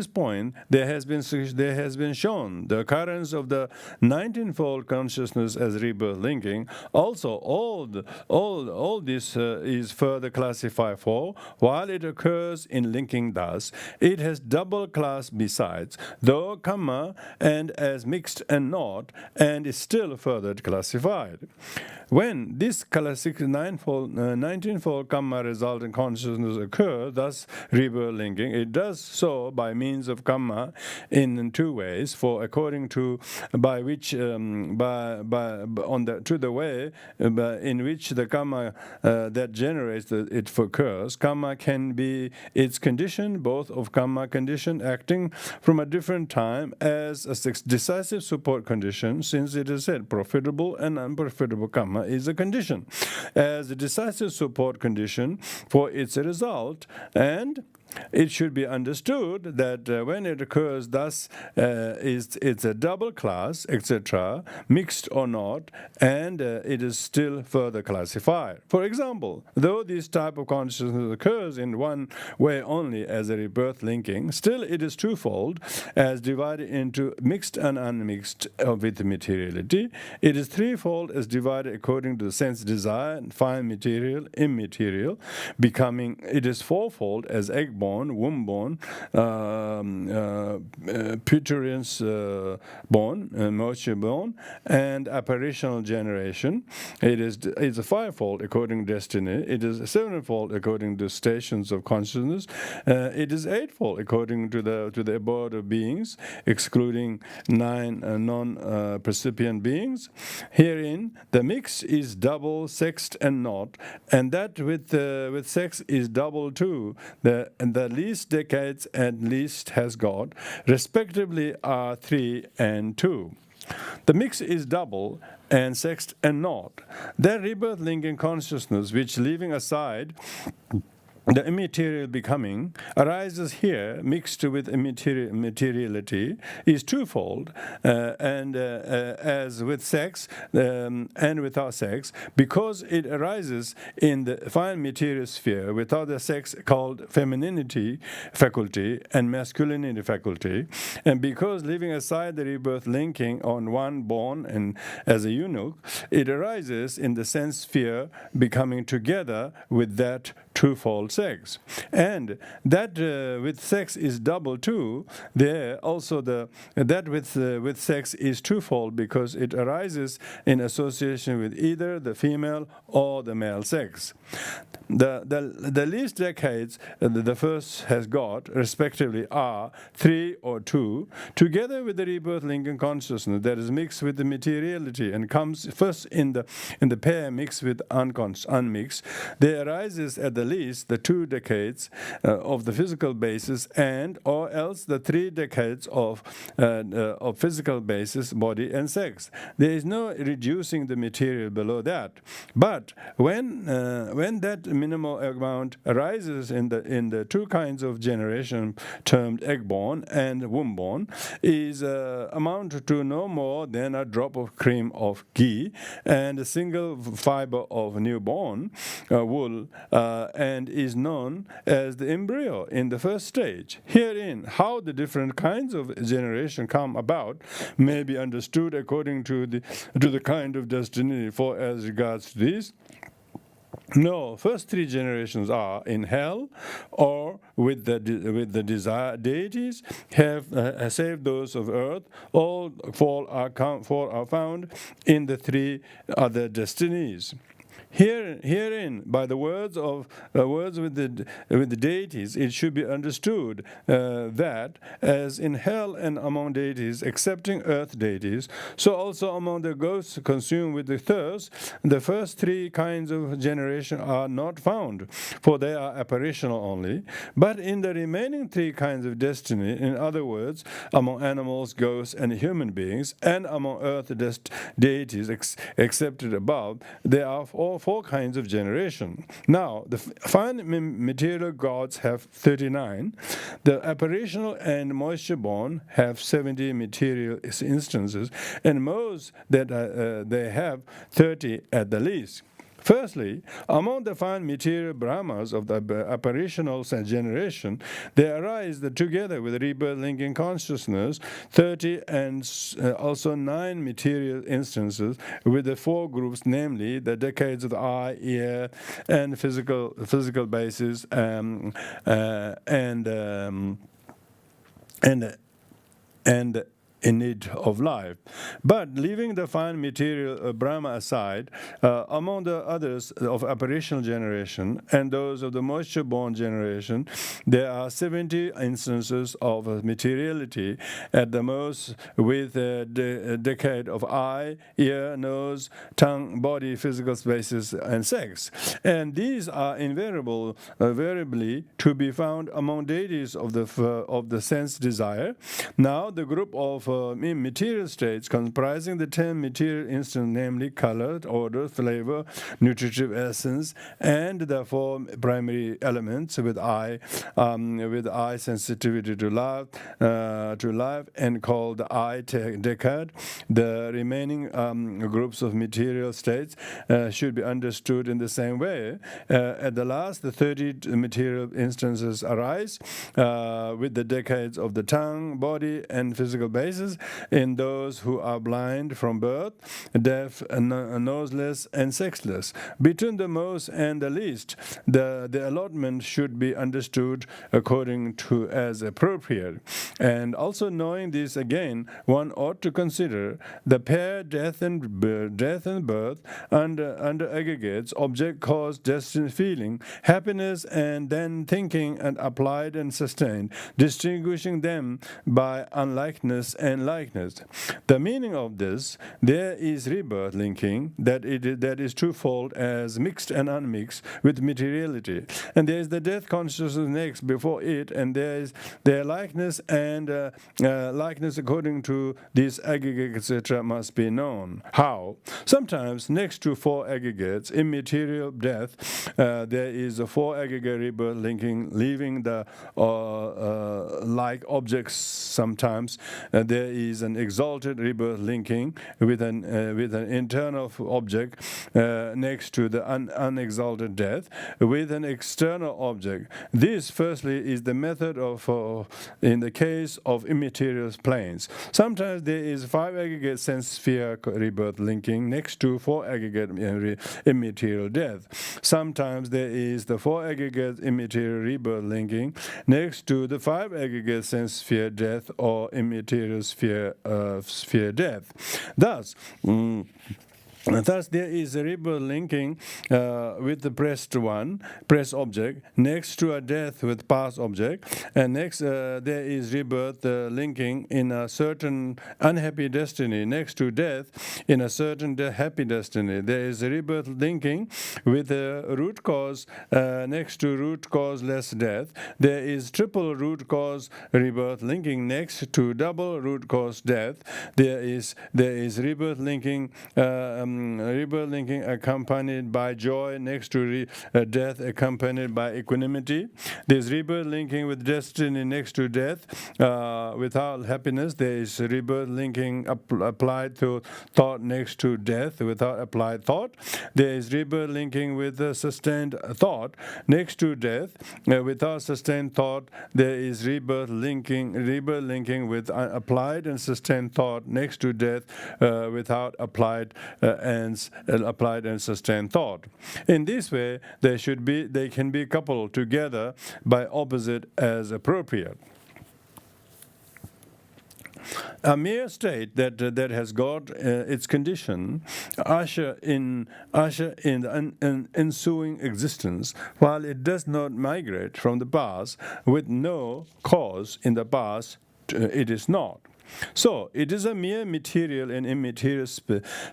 point, there has been shown the occurrence of the 19-fold consciousness as rebirth linking. Also, all this is further classified for while it occurs in linking. Thus, it has double class besides, though karma and as mixed and not, and is still further classified. When this classic 19-fold karma resulting consciousness occurs, thus rebirth linking, it does so by means of karma in 2 ways. For according to by which in which the karma that generates it occurs, karma can be its condition, both of karma condition acting from a different time as a decisive support condition, since it is said profitable and unprofitable karma is a condition, as a decisive support condition for its result, and it should be understood that when it occurs thus, it's a double class, etc., mixed or not, and it is still further classified. For example, though this type of consciousness occurs in one way only as a rebirth linking, still it is twofold, as divided into mixed and unmixed with materiality. It is threefold as divided according to the sense desire, fine material, immaterial, becoming it is fourfold as egg born, womb born, Puterians born, Moksha born, and apparitional generation. It's a 5-fold according to destiny. It is 7-fold according to stations of consciousness. It is 8-fold according to the abode of beings, excluding 9 non-percipient beings. Herein, the mix is double, sexed, and not, and that with sex is double too. The least decades and least has God, respectively, are 3 and 2. The mix is double and sexed and not. That rebirth linking consciousness, which leaving aside the immaterial becoming arises here, mixed with materiality, is twofold, and as with sex and without sex, because it arises in the fine material sphere without the sex called femininity faculty and masculinity faculty, and because leaving aside the rebirth linking on one born and as a eunuch, it arises in the sense sphere becoming together with that twofold sex. And that with sex is double too. There also that with sex is twofold because it arises in association with either the female or the male sex. The least decades the first has got, respectively, are 3 or 2, together with the rebirth linking consciousness that is mixed with the materiality and comes first in the pair mixed with unmixed. There arises at the least the 2 decades of the physical basis, and or else the 3 decades of physical basis, body and sex. There is no reducing the material below that. But when that minimal amount arises in the 2 kinds of generation termed egg-born and womb-born, is amount to no more than a drop of cream of ghee and a single fiber of newborn wool, and is known as the embryo in the first stage. Herein, how the different kinds of generation come about may be understood according to the kind of destiny. For as regards to this, no, first 3 generations are in hell, or with the desire deities have saved those of earth. All 4 are found in the 3 other destinies. Herein, by the words with the deities, it should be understood that, as in hell and among deities, excepting earth deities, so also among the ghosts consumed with the thirst, the first three kinds of generation are not found, for they are apparitional only. But in the remaining three kinds of destiny, in other words, among animals, ghosts, and human beings, and among earth deities accepted above, there are all four kinds of generation. Now, the fine material gods have 39. The apparitional and moisture-born have 70 material instances, and most that they have 30 at the least. Firstly, among the fine material Brahmas of the apparitional generation, there arise together with rebirth linking consciousness 30 and also 9 material instances with the four groups, namely the decades of the eye, ear, and physical basis, and in need of life. But leaving the fine material Brahma aside, among the others of apparitional generation and those of the moisture-born generation, there are 70 instances of materiality at the most, with a decade of eye, ear, nose, tongue, body, physical spaces, and sex. And these are invariably to be found among deities of the sense desire. Now, the group of material states comprising the 10 material instances, namely color, odor, flavor, nutritive essence, and the four primary elements with eye sensitivity to life, and called the eye decade. The remaining groups of material states should be understood in the same way. At the last, the 30 material instances arise with the decades of the tongue, body, and physical basis in those who are blind from birth, deaf, noseless, and sexless. Between the most and the least, the allotment should be understood according to as appropriate. And also knowing this again, one ought to consider the pair death and birth under aggregates, object, cause, destiny, feeling, happiness, and then thinking, and applied and sustained, distinguishing them by unlikeness and likeness. The meaning of this, there is rebirth linking, that is twofold, as mixed and unmixed with materiality, and there is the death consciousness next before it, and there is their likeness, and likeness according to these aggregates, etc., must be known. How? Sometimes next to four aggregates, immaterial death, there is a four aggregate rebirth linking, leaving the like objects. Sometimes there is an exalted rebirth linking with an internal object next to the unexalted death with an external object. This, firstly, is the method of in the case of immaterial planes. Sometimes there is 5 aggregate sense sphere rebirth linking next to 4 aggregate immaterial death. Sometimes there is the 4 aggregate immaterial rebirth linking next to the 5 aggregate sense sphere death or immaterial sphere death. Thus, there is a rebirth linking with the press object, next to a death with past object, and next there is rebirth linking in a certain unhappy destiny, next to death in a certain happy destiny. There is a rebirth linking with a root cause next to root cause less death. There is triple root cause rebirth linking next to double root cause death. There is rebirth linking accompanied by joy next to death accompanied by equanimity. There's rebirth linking with destiny next to death without happiness. There is rebirth linking applied to thought next to death without applied thought. There is rebirth linking with sustained thought next to death without sustained thought. There is rebirth linking with applied and sustained thought next to death without applied and sustained thought. In this way, they can be coupled together by opposite as appropriate. A mere state that has got its condition usher in the ensuing existence, while it does not migrate from the past with no cause in the past. It is not. So, it is a mere material and immaterial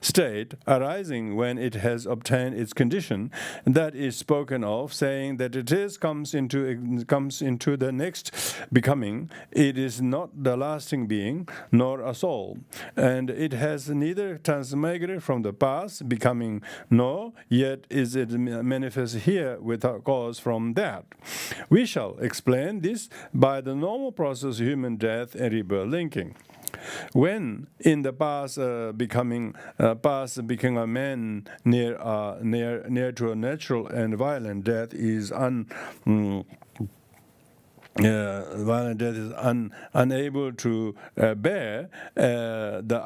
state arising when it has obtained its condition that is spoken of, saying that it comes into the next becoming. It is not the lasting being, nor a soul, and it has neither transmigrated from the past becoming, nor yet is it manifest here without cause from that. We shall explain this by the normal process of human death and rebirth linking. When in the past becoming a man near to a natural and violent death is violent death is unable to bear the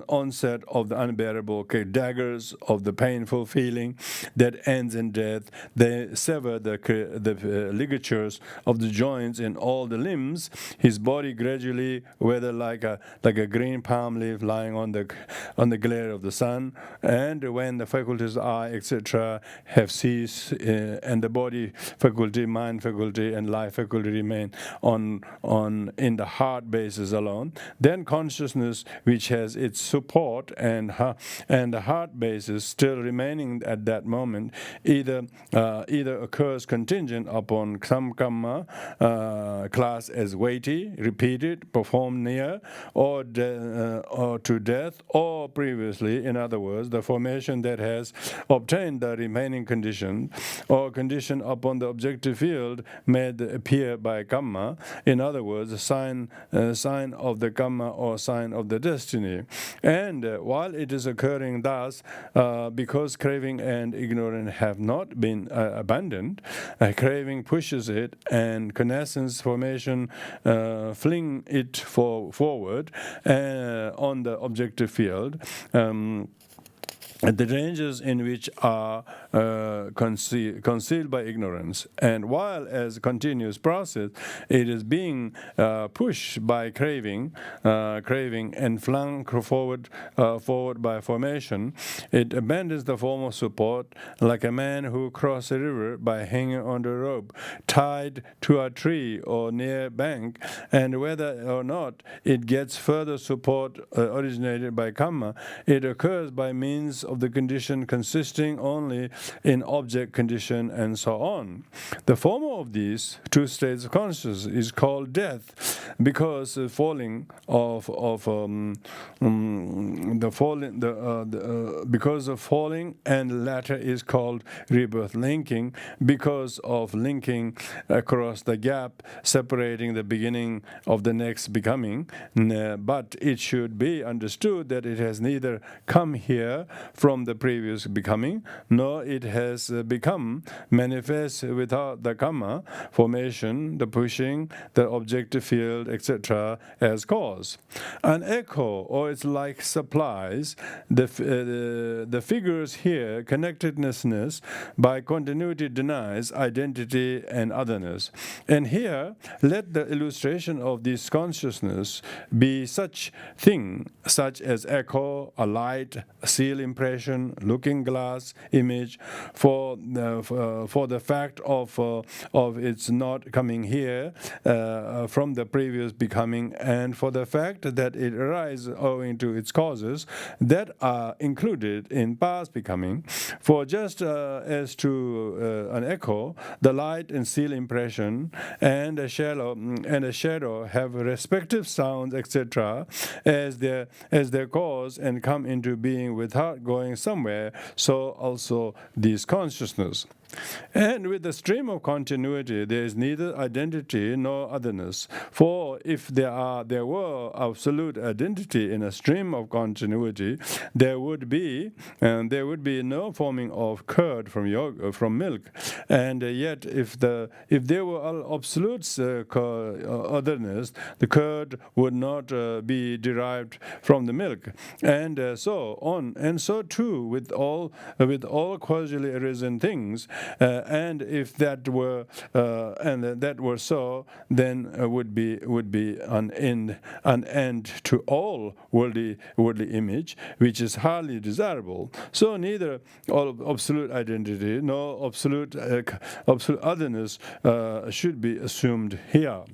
onset of the unbearable daggers of the painful feeling that ends in death. They sever the ligatures of the joints in all the limbs. His body gradually, whether like a green palm leaf lying on the glare of the sun, and when the faculties, eye, etc., have ceased, and the body faculty, mind faculty, and life faculty remain in the heart basis alone, then consciousness, which has its support and the heart basis still remaining at that moment, either occurs contingent upon some karma class as weighty, repeated, performed near, or to death, or previously, in other words, the formation that has obtained the remaining condition, or condition upon the objective field made appear by karma, in other words, a sign of the karma or sign of the destiny. And while it is occurring thus, because craving and ignorance have not been abandoned, craving pushes it, and connaissance formation fling it forward on the objective field. The dangers in which are concealed by ignorance, and while as a continuous process it is being pushed by craving and flung forward by formation, it abandons the form of support, like a man who crosses a river by hanging on a rope tied to a tree or near bank, and whether or not it gets further support originated by karma, it occurs by means of the condition consisting only in object condition and so on. The former of these two states of consciousness is called death, because falling because of falling, and the latter is called rebirth linking, because of linking across the gap separating the beginning of the next becoming. But it should be understood that it has neither come here from the previous becoming, nor it has become manifest without the karma formation, the pushing, the objective field, etc., as cause. An echo or its like supplies the figures here. Connectedness by continuity denies identity and otherness. And here, let the illustration of this consciousness be such as echo, a light, a seal impression, looking glass image, for the fact of its not coming here from the previous becoming, and for the fact that it arises owing to its causes that are included in past becoming. For just as to an echo, the light and seal impression and a shadow have respective sounds, etc., as their cause and come into being without going somewhere, so also this consciousness. And with the stream of continuity, there is neither identity nor otherness. For if there were absolute identity in a stream of continuity, there would be no forming of curd from milk. And yet, if there were absolute otherness, the curd would not be derived from the milk, and so on. And so too with all causally arisen things. and if that were so, then would be an end to all worldly image, which is hardly desirable. So neither absolute identity nor absolute otherness should be assumed here.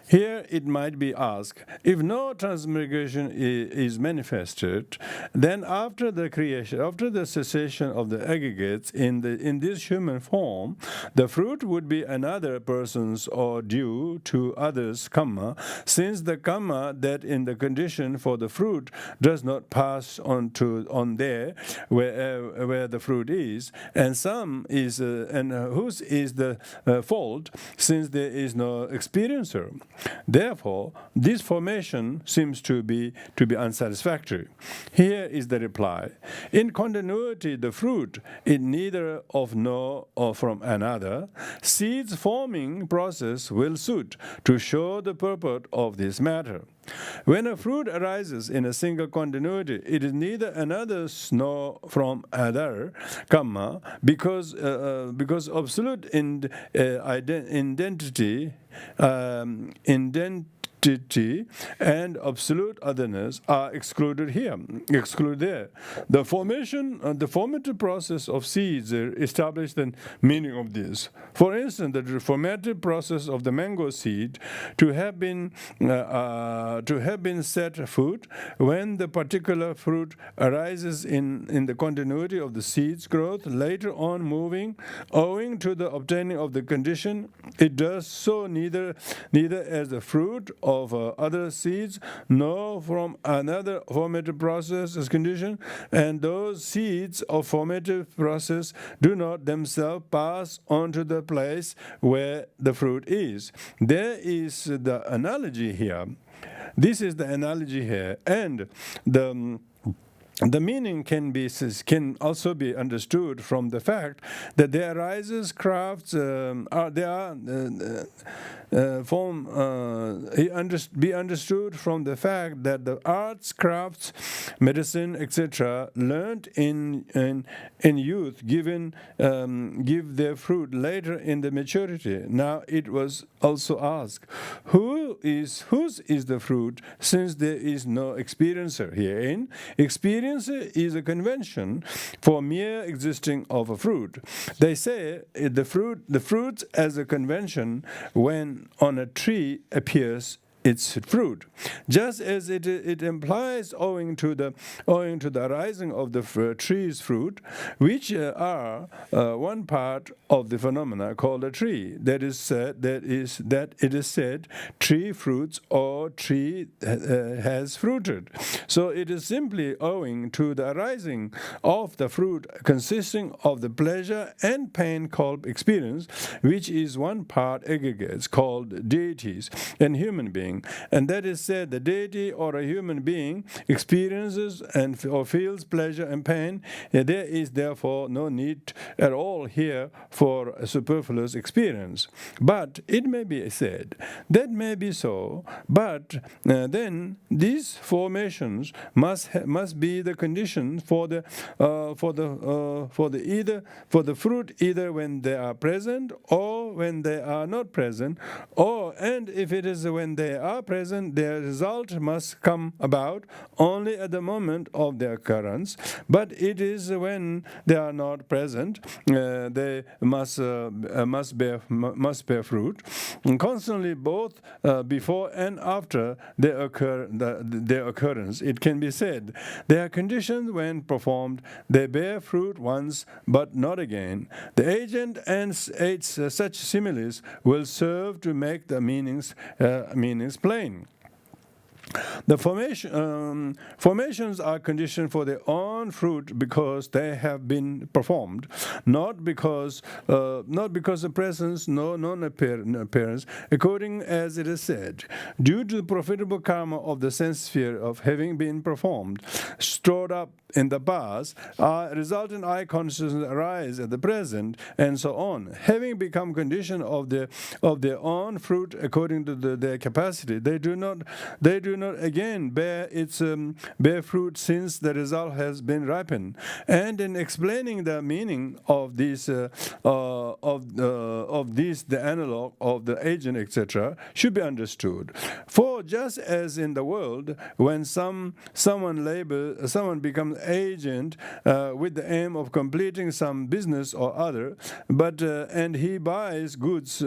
Here it might be asked, if no transmigration is manifested, then after the creation, after the cessation of the aggregates in this human form, the fruit would be another person's or due to others' karma, since the karma that in the condition for the fruit does not pass on there where the fruit is, and whose is the fault, since there is no experiencer. Therefore, this formation seems to be unsatisfactory. Here is the reply. In continuity, the fruit is neither of nor from another. Seeds forming process will suit to show the purport of this matter. When a fruit arises in a single continuity, it is neither another's nor from other karma, because absolute identity and absolute otherness are excluded there. The formative process of seeds establish the meaning of this. For instance, the formative process of the mango seed to have been set fruit, when the particular fruit arises in the continuity of the seed's growth, later on moving, owing to the obtaining of the condition, it does so neither as the fruit of other seeds, nor from another formative process as condition, and those seeds of formative process do not themselves pass on to the place where the fruit is. There is the analogy here. This is the analogy here, and the meaning can also be understood from the fact that there arises crafts, be understood from the fact that the arts, crafts, medicine, etc., learned in youth, give their fruit later in the maturity. Now it was also asked, whose is the fruit, since there is no experiencer herein? Experiencer is a convention for mere existing of a fruit. They say the fruit as a convention when on a tree appears its fruit, just as it implies owing to the arising of the tree's fruit, which are one part of the phenomena called a tree. That it is said tree fruits or tree has fruited. So it is simply owing to the arising of the fruit consisting of the pleasure and pain called experience, which is one part aggregates called deities and human beings. And that is said, the deity or a human being experiences or feels pleasure and pain. There is therefore no need at all here for a superfluous experience. But it may be said, that may be so, but then these formations must be the condition for the fruit, either when they are present or when they are not present, and if it is when they are present, their result must come about only at the moment of their occurrence. But it is when they are not present, they must bear fruit, and constantly, both before and after their occurrence. It can be said, they are conditions when performed, they bear fruit once, but not again. The agent and such similes will serve to make the meanings plain. The formations are conditioned for their own fruit because they have been performed, not because of presence, no non-appearance, according as it is said, due to the profitable karma of the sense sphere of having been performed, stored up in the past, resultant eye consciousness arise at the present, and so on. Having become conditioned of their own fruit according to their capacity, they do not again bear fruit, since the result has been ripen. And in explaining the meaning of these, the analog of the agent, etc., should be understood. For just as in the world, when someone becomes agent with the aim of completing some business or other, and he buys goods,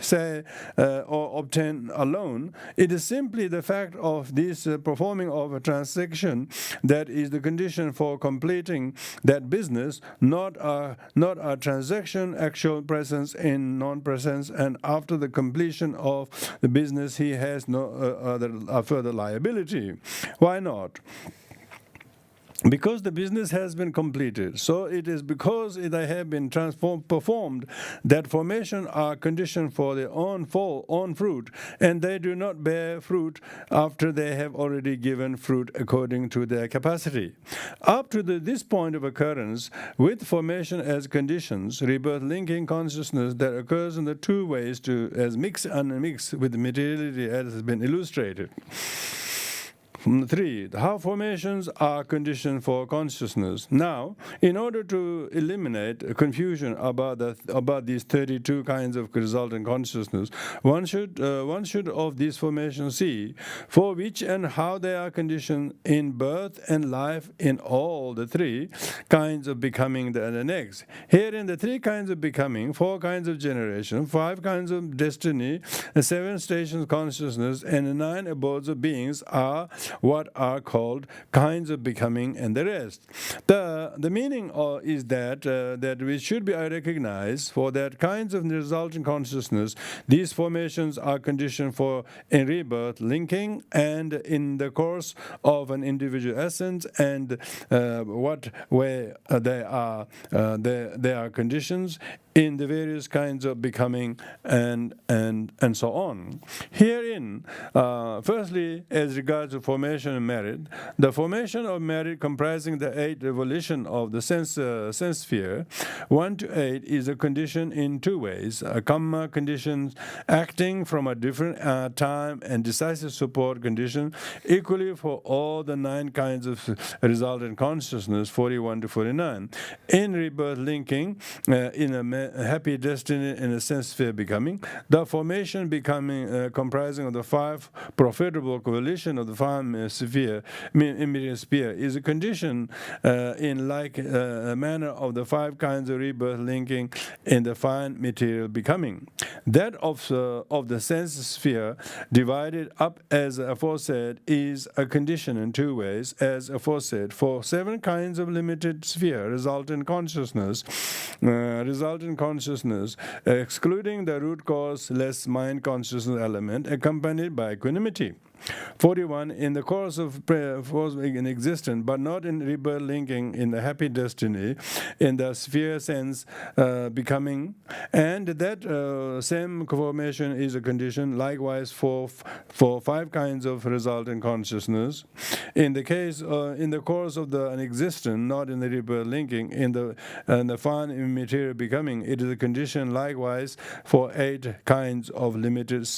say, or obtain a loan, it is simply the fact of this performing of a transaction that is the condition for completing that business, not a transaction, actual presence in non-presence, and after the completion of the business he has no further liability. Why not? Because the business has been completed. So it is because they have been performed that formation are conditioned for their own fruit, and they do not bear fruit after they have already given fruit according to their capacity. Up to this point of occurrence, with formation as conditions, rebirth linking consciousness that occurs in the two ways as mix and unmix with materiality as has been illustrated. 3. How formations are conditioned for consciousness. Now, in order to eliminate confusion about these 32 kinds of resultant consciousness, one should of these formations see for which and how they are conditioned in birth and life in all the 3 kinds of becoming the next. Here in the 3 kinds of becoming, 4 kinds of generation, 5 kinds of destiny, 7 stations of consciousness, and 9 abodes of beings are what are called kinds of becoming and the rest. The meaning is that we should be recognized for that kinds of resultant consciousness, these formations are conditioned for in rebirth linking and in the course of an individual essence, and what way they are conditions in the various kinds of becoming and so on. Herein, firstly, as regards to formation and merit, the formation of merit comprising the 8 evolution of the sense sphere, 1 to 8, is a condition in 2 ways. A karma condition acting from a different time and decisive support condition equally for all the 9 kinds of resultant consciousness, 41 to 49. In rebirth linking, in a happy destiny in a sense sphere becoming, the formation becoming comprising of the 5 profitable coalition of the 5 sphere, immediate sphere, is a condition in like manner of the 5 kinds of rebirth linking in the fine material becoming. That of the sense sphere divided up as aforesaid is a condition in 2 ways, as aforesaid, for 7 kinds of limited sphere resultant consciousness, excluding the root cause less mind consciousness element accompanied by equanimity. 41. In the course of in existence, but not in rebirth linking in the happy destiny, in the sphere sense becoming, and that same formation is a condition likewise for 5 kinds of resultant consciousness. In the case, in the course of the unexistent, not in the rebirth linking, in the fine immaterial becoming, it is a condition likewise for 8 kinds of limited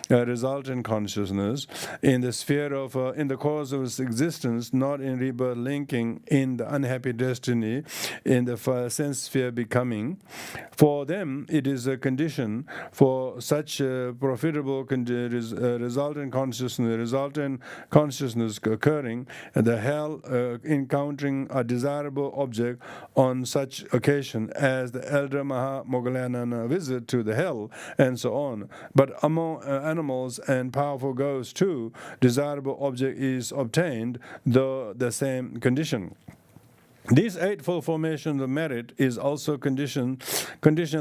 resultant consciousness. In the sphere of, in the course of its existence, not in rebirth linking, in the unhappy destiny, in the sense sphere becoming. For them, it is a condition for such profitable resultant consciousness occurring, the hell encountering a desirable object on such occasion as the elder Mahamoggallana visit to the hell, and so on. But among animals and powerful ghosts too, desirable object is obtained, though the same condition. This eightfold formation of merit is also conditioned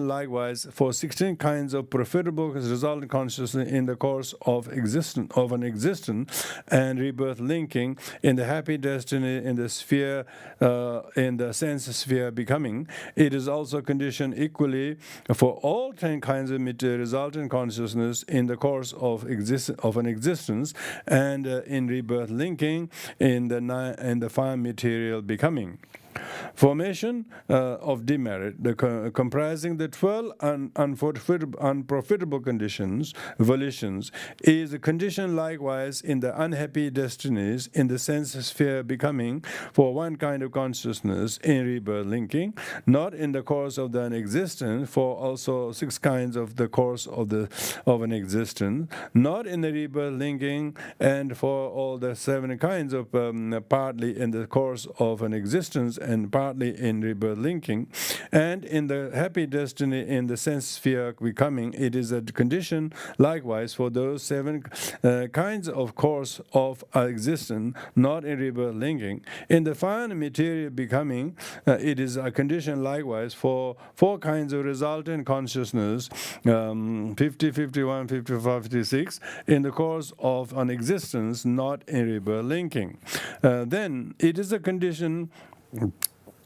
likewise for 16 kinds of profitable resultant consciousness in the course of an existence and rebirth linking in the happy destiny in the sphere, in the sense sphere becoming. It is also conditioned equally for all 10 kinds of resultant consciousness in the course of an existence and in rebirth linking in the fine material becoming. Formation of demerit, comprising the 12 unprofitable conditions, volitions, is a condition likewise in the unhappy destinies in the sense sphere becoming for one kind of consciousness in rebirth linking, not in the course of the existence for also 6 kinds of the course of an existence, not in the rebirth linking and for all the 7 kinds of partly in the course of an existence and partly in rebirth linking, and in the happy destiny in the sense sphere becoming, it is a condition likewise for those 7 kinds of course of existence, not in rebirth linking. In the fine material becoming, it is a condition likewise for 4 kinds of resultant consciousness, 50, 51, 55, 56, in the course of an existence, not in rebirth linking. Then it is a condition.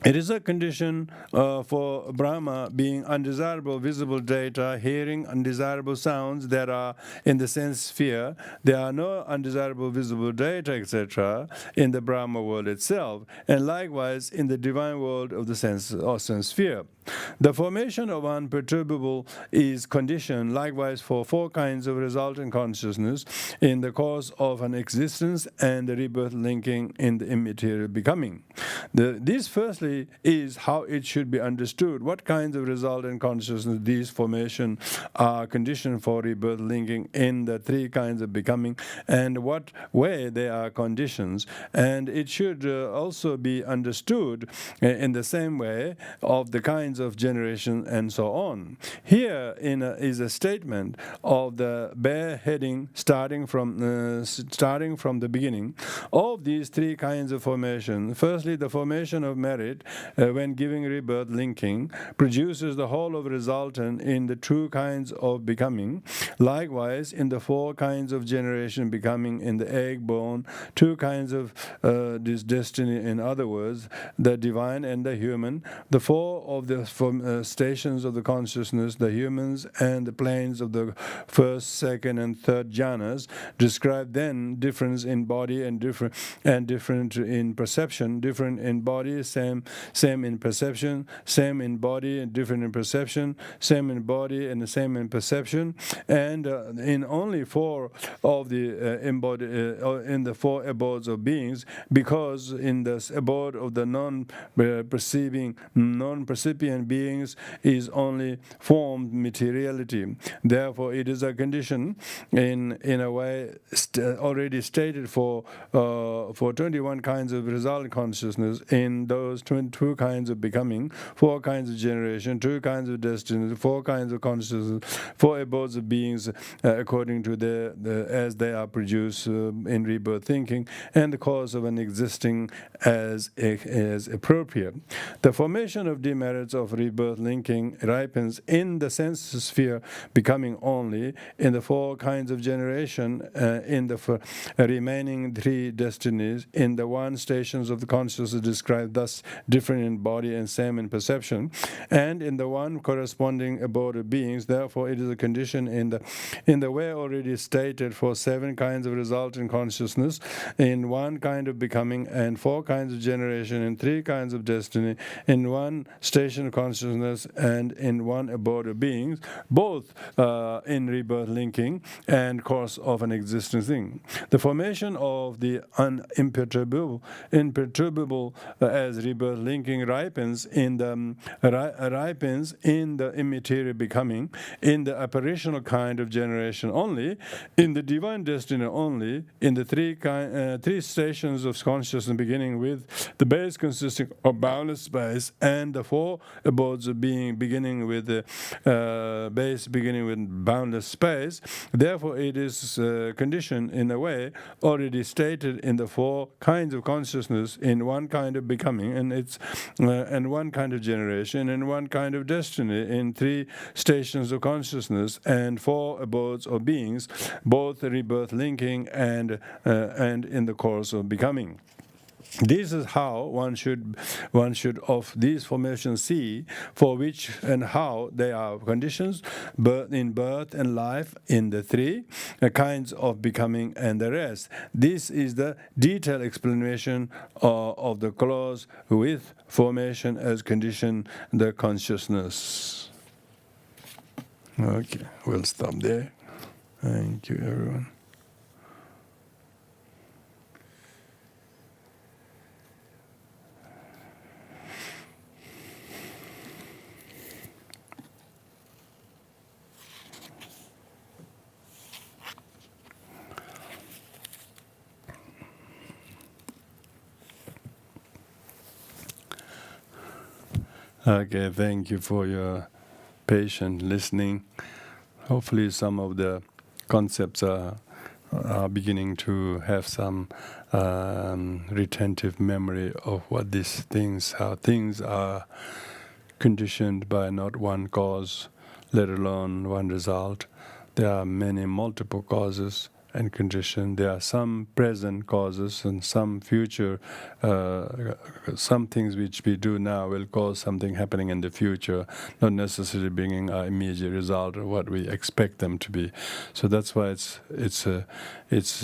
It is a condition for Brahma being undesirable visible data, hearing undesirable sounds that are in the sense sphere. There are no undesirable visible data, etc., in the Brahma world itself, and likewise in the divine world of the sense or sense sphere. The formation of unperturbable is conditioned likewise for 4 kinds of resultant consciousness in the course of an existence and the rebirth linking in the immaterial becoming. This firstly is how it should be understood. What kinds of resultant consciousness these formation are conditioned for rebirth linking in the 3 kinds of becoming, and what way they are conditions. And it should also be understood in the same way of the kinds of generation and so on. Here is a statement of the bare heading starting from the beginning of these 3 kinds of formation. Firstly, the formation of merit when giving rebirth linking produces the whole of resultant in the 2 kinds of becoming. Likewise, in the 4 kinds of generation becoming in the egg born, 2 kinds of this destiny, in other words, the divine and the human, the 4 of the stations of the consciousness, the humans and the planes of the 1st, 2nd, and 3rd jhanas, describe then difference in body and different in perception, different in body, same in perception, same in body and different in perception, same in body and the same in perception, and in only 4 of the in the 4 abodes of beings, because in the abode of the non-percipient beings is only formed materiality. Therefore, it is a condition in a way already stated for 21 kinds of result consciousness in those 22 kinds of becoming, 4 kinds of generation, 2 kinds of destiny, 4 kinds of consciousness, 4 abodes of beings according to as they are produced in rebirth thinking, and the cause of an existing as appropriate. The formation of demerits of rebirth linking ripens in the sense sphere becoming only, in the 4 kinds of generation, in the remaining 3 destinies, in the 1 stations of the consciousness described thus different in body and same in perception, and in the 1 corresponding abode of beings. Therefore, it is a condition in the way already stated for 7 kinds of resultant consciousness, in 1 kind of becoming, and 4 kinds of generation, and 3 kinds of destiny, in 1 station of consciousness, and in 1 abode of beings, both in rebirth linking and course of an existence thing. The formation of the imperturbable as rebirth linking ripens in the immaterial becoming, in the apparitional kind of generation only, in the divine destiny only, in the 3 stations of consciousness beginning with the base consisting of boundless space, and the 4 abodes of being beginning with the base beginning with boundless space. Therefore, it is conditioned in a way already stated in the 4 kinds of consciousness, in 1 kind of becoming, and 1 kind of generation, and 1 kind of destiny, in 3 stations of consciousness, and 4 abodes of beings, both rebirth linking and in the course of becoming. This is how one should of these formations see for which and how they are conditions, in birth and life, in the three kinds of becoming and the rest. This is the detailed explanation of the clause with formation as condition, the consciousness. Okay, we'll stop there. Thank you, everyone. Okay, thank you for your patient listening. Hopefully some of the concepts are beginning to have some retentive memory of what these things, how things are conditioned by not one cause, let alone one result. There are many multiple causes and condition. There are some present causes and some future. Some things which we do now will cause something happening in the future, not necessarily bringing an immediate result or what we expect them to be. So that's why it's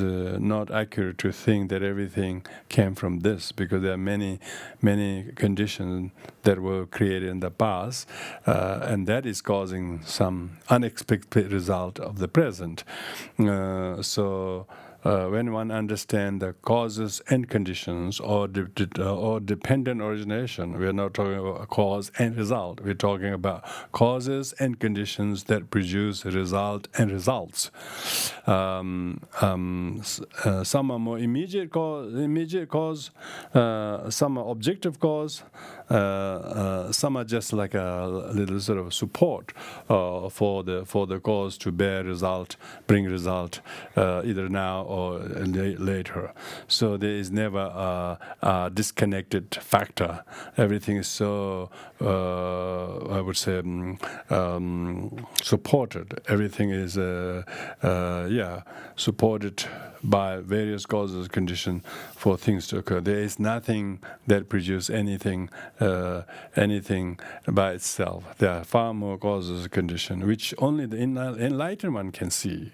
not accurate to think that everything came from this, because there are many conditions that were created in the past, and that is causing some unexpected result of the present. So when one understands the causes and conditions or dependent origination, we are not talking about cause and result. We're talking about causes and conditions that produce result and results. Some are more immediate cause, some are objective cause, some are just like a little sort of support for the cause to bear result, bring result, either now or later. So there is never a disconnected factor. Everything is so, I would say, supported. Everything is, supported by various causes, conditions for things to occur. There is nothing that produces anything by itself. There are far more causes, conditions, which only the enlightened one can see.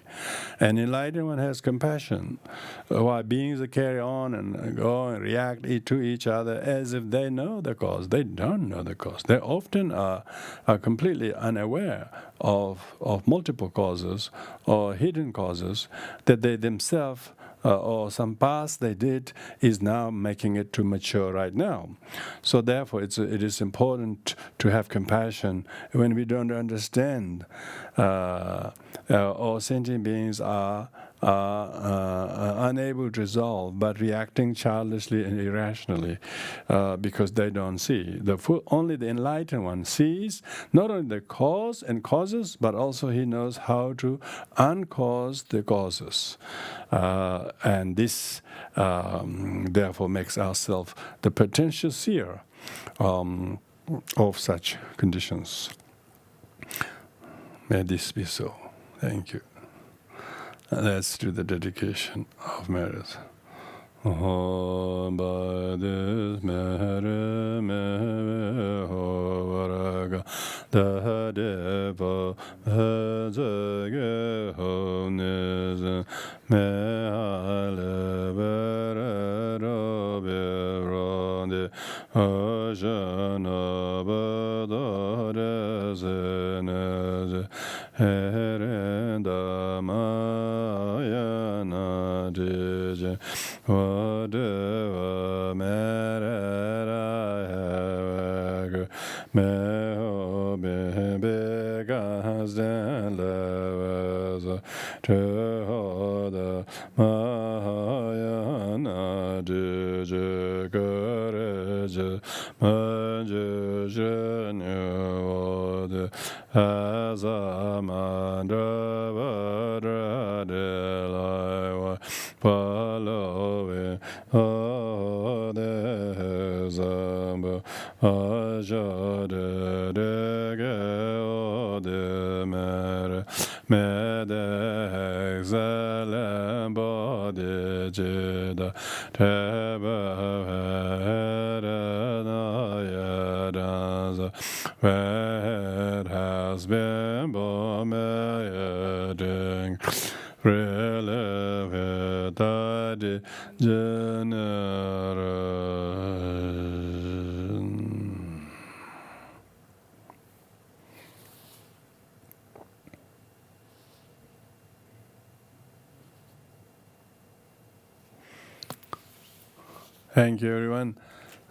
And enlightened one has compassion. While beings carry on and go and react to each other as if they know the cause. They don't know the cause. They often are completely unaware of multiple causes or hidden causes that they themselves or some past they did is now making it to mature right now. So therefore it is important to have compassion when we don't understand. All sentient beings are unable to resolve, but reacting childishly and irrationally because they don't see. Only the enlightened one sees not only the cause and causes, but also he knows how to uncause the causes. And this therefore makes ourselves the potential seer of such conditions. May this be so. Thank you. Let's do the dedication of merit. Om Badis Mere Me Ho Da Deva Zage Ho Niz Me Ale Bere Robe Ronde Ajana Badare Zeneze Herenda Mayana Dije Vadeva Merera Meho Bebe Gazden Leveza Tehoda Mayana Dije Gareje Manje Genuode Azamandra Vadra Delaiwa Palove Ode Zamba Ajade Dege Ode Mere Mede Exelembo di jida teba veranaya where has been bombayading releved generation. Thank you, everyone.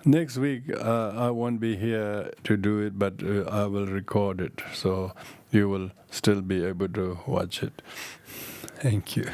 Next week, I won't be here to do it, but I will record it, so you will still be able to watch it. Thank you.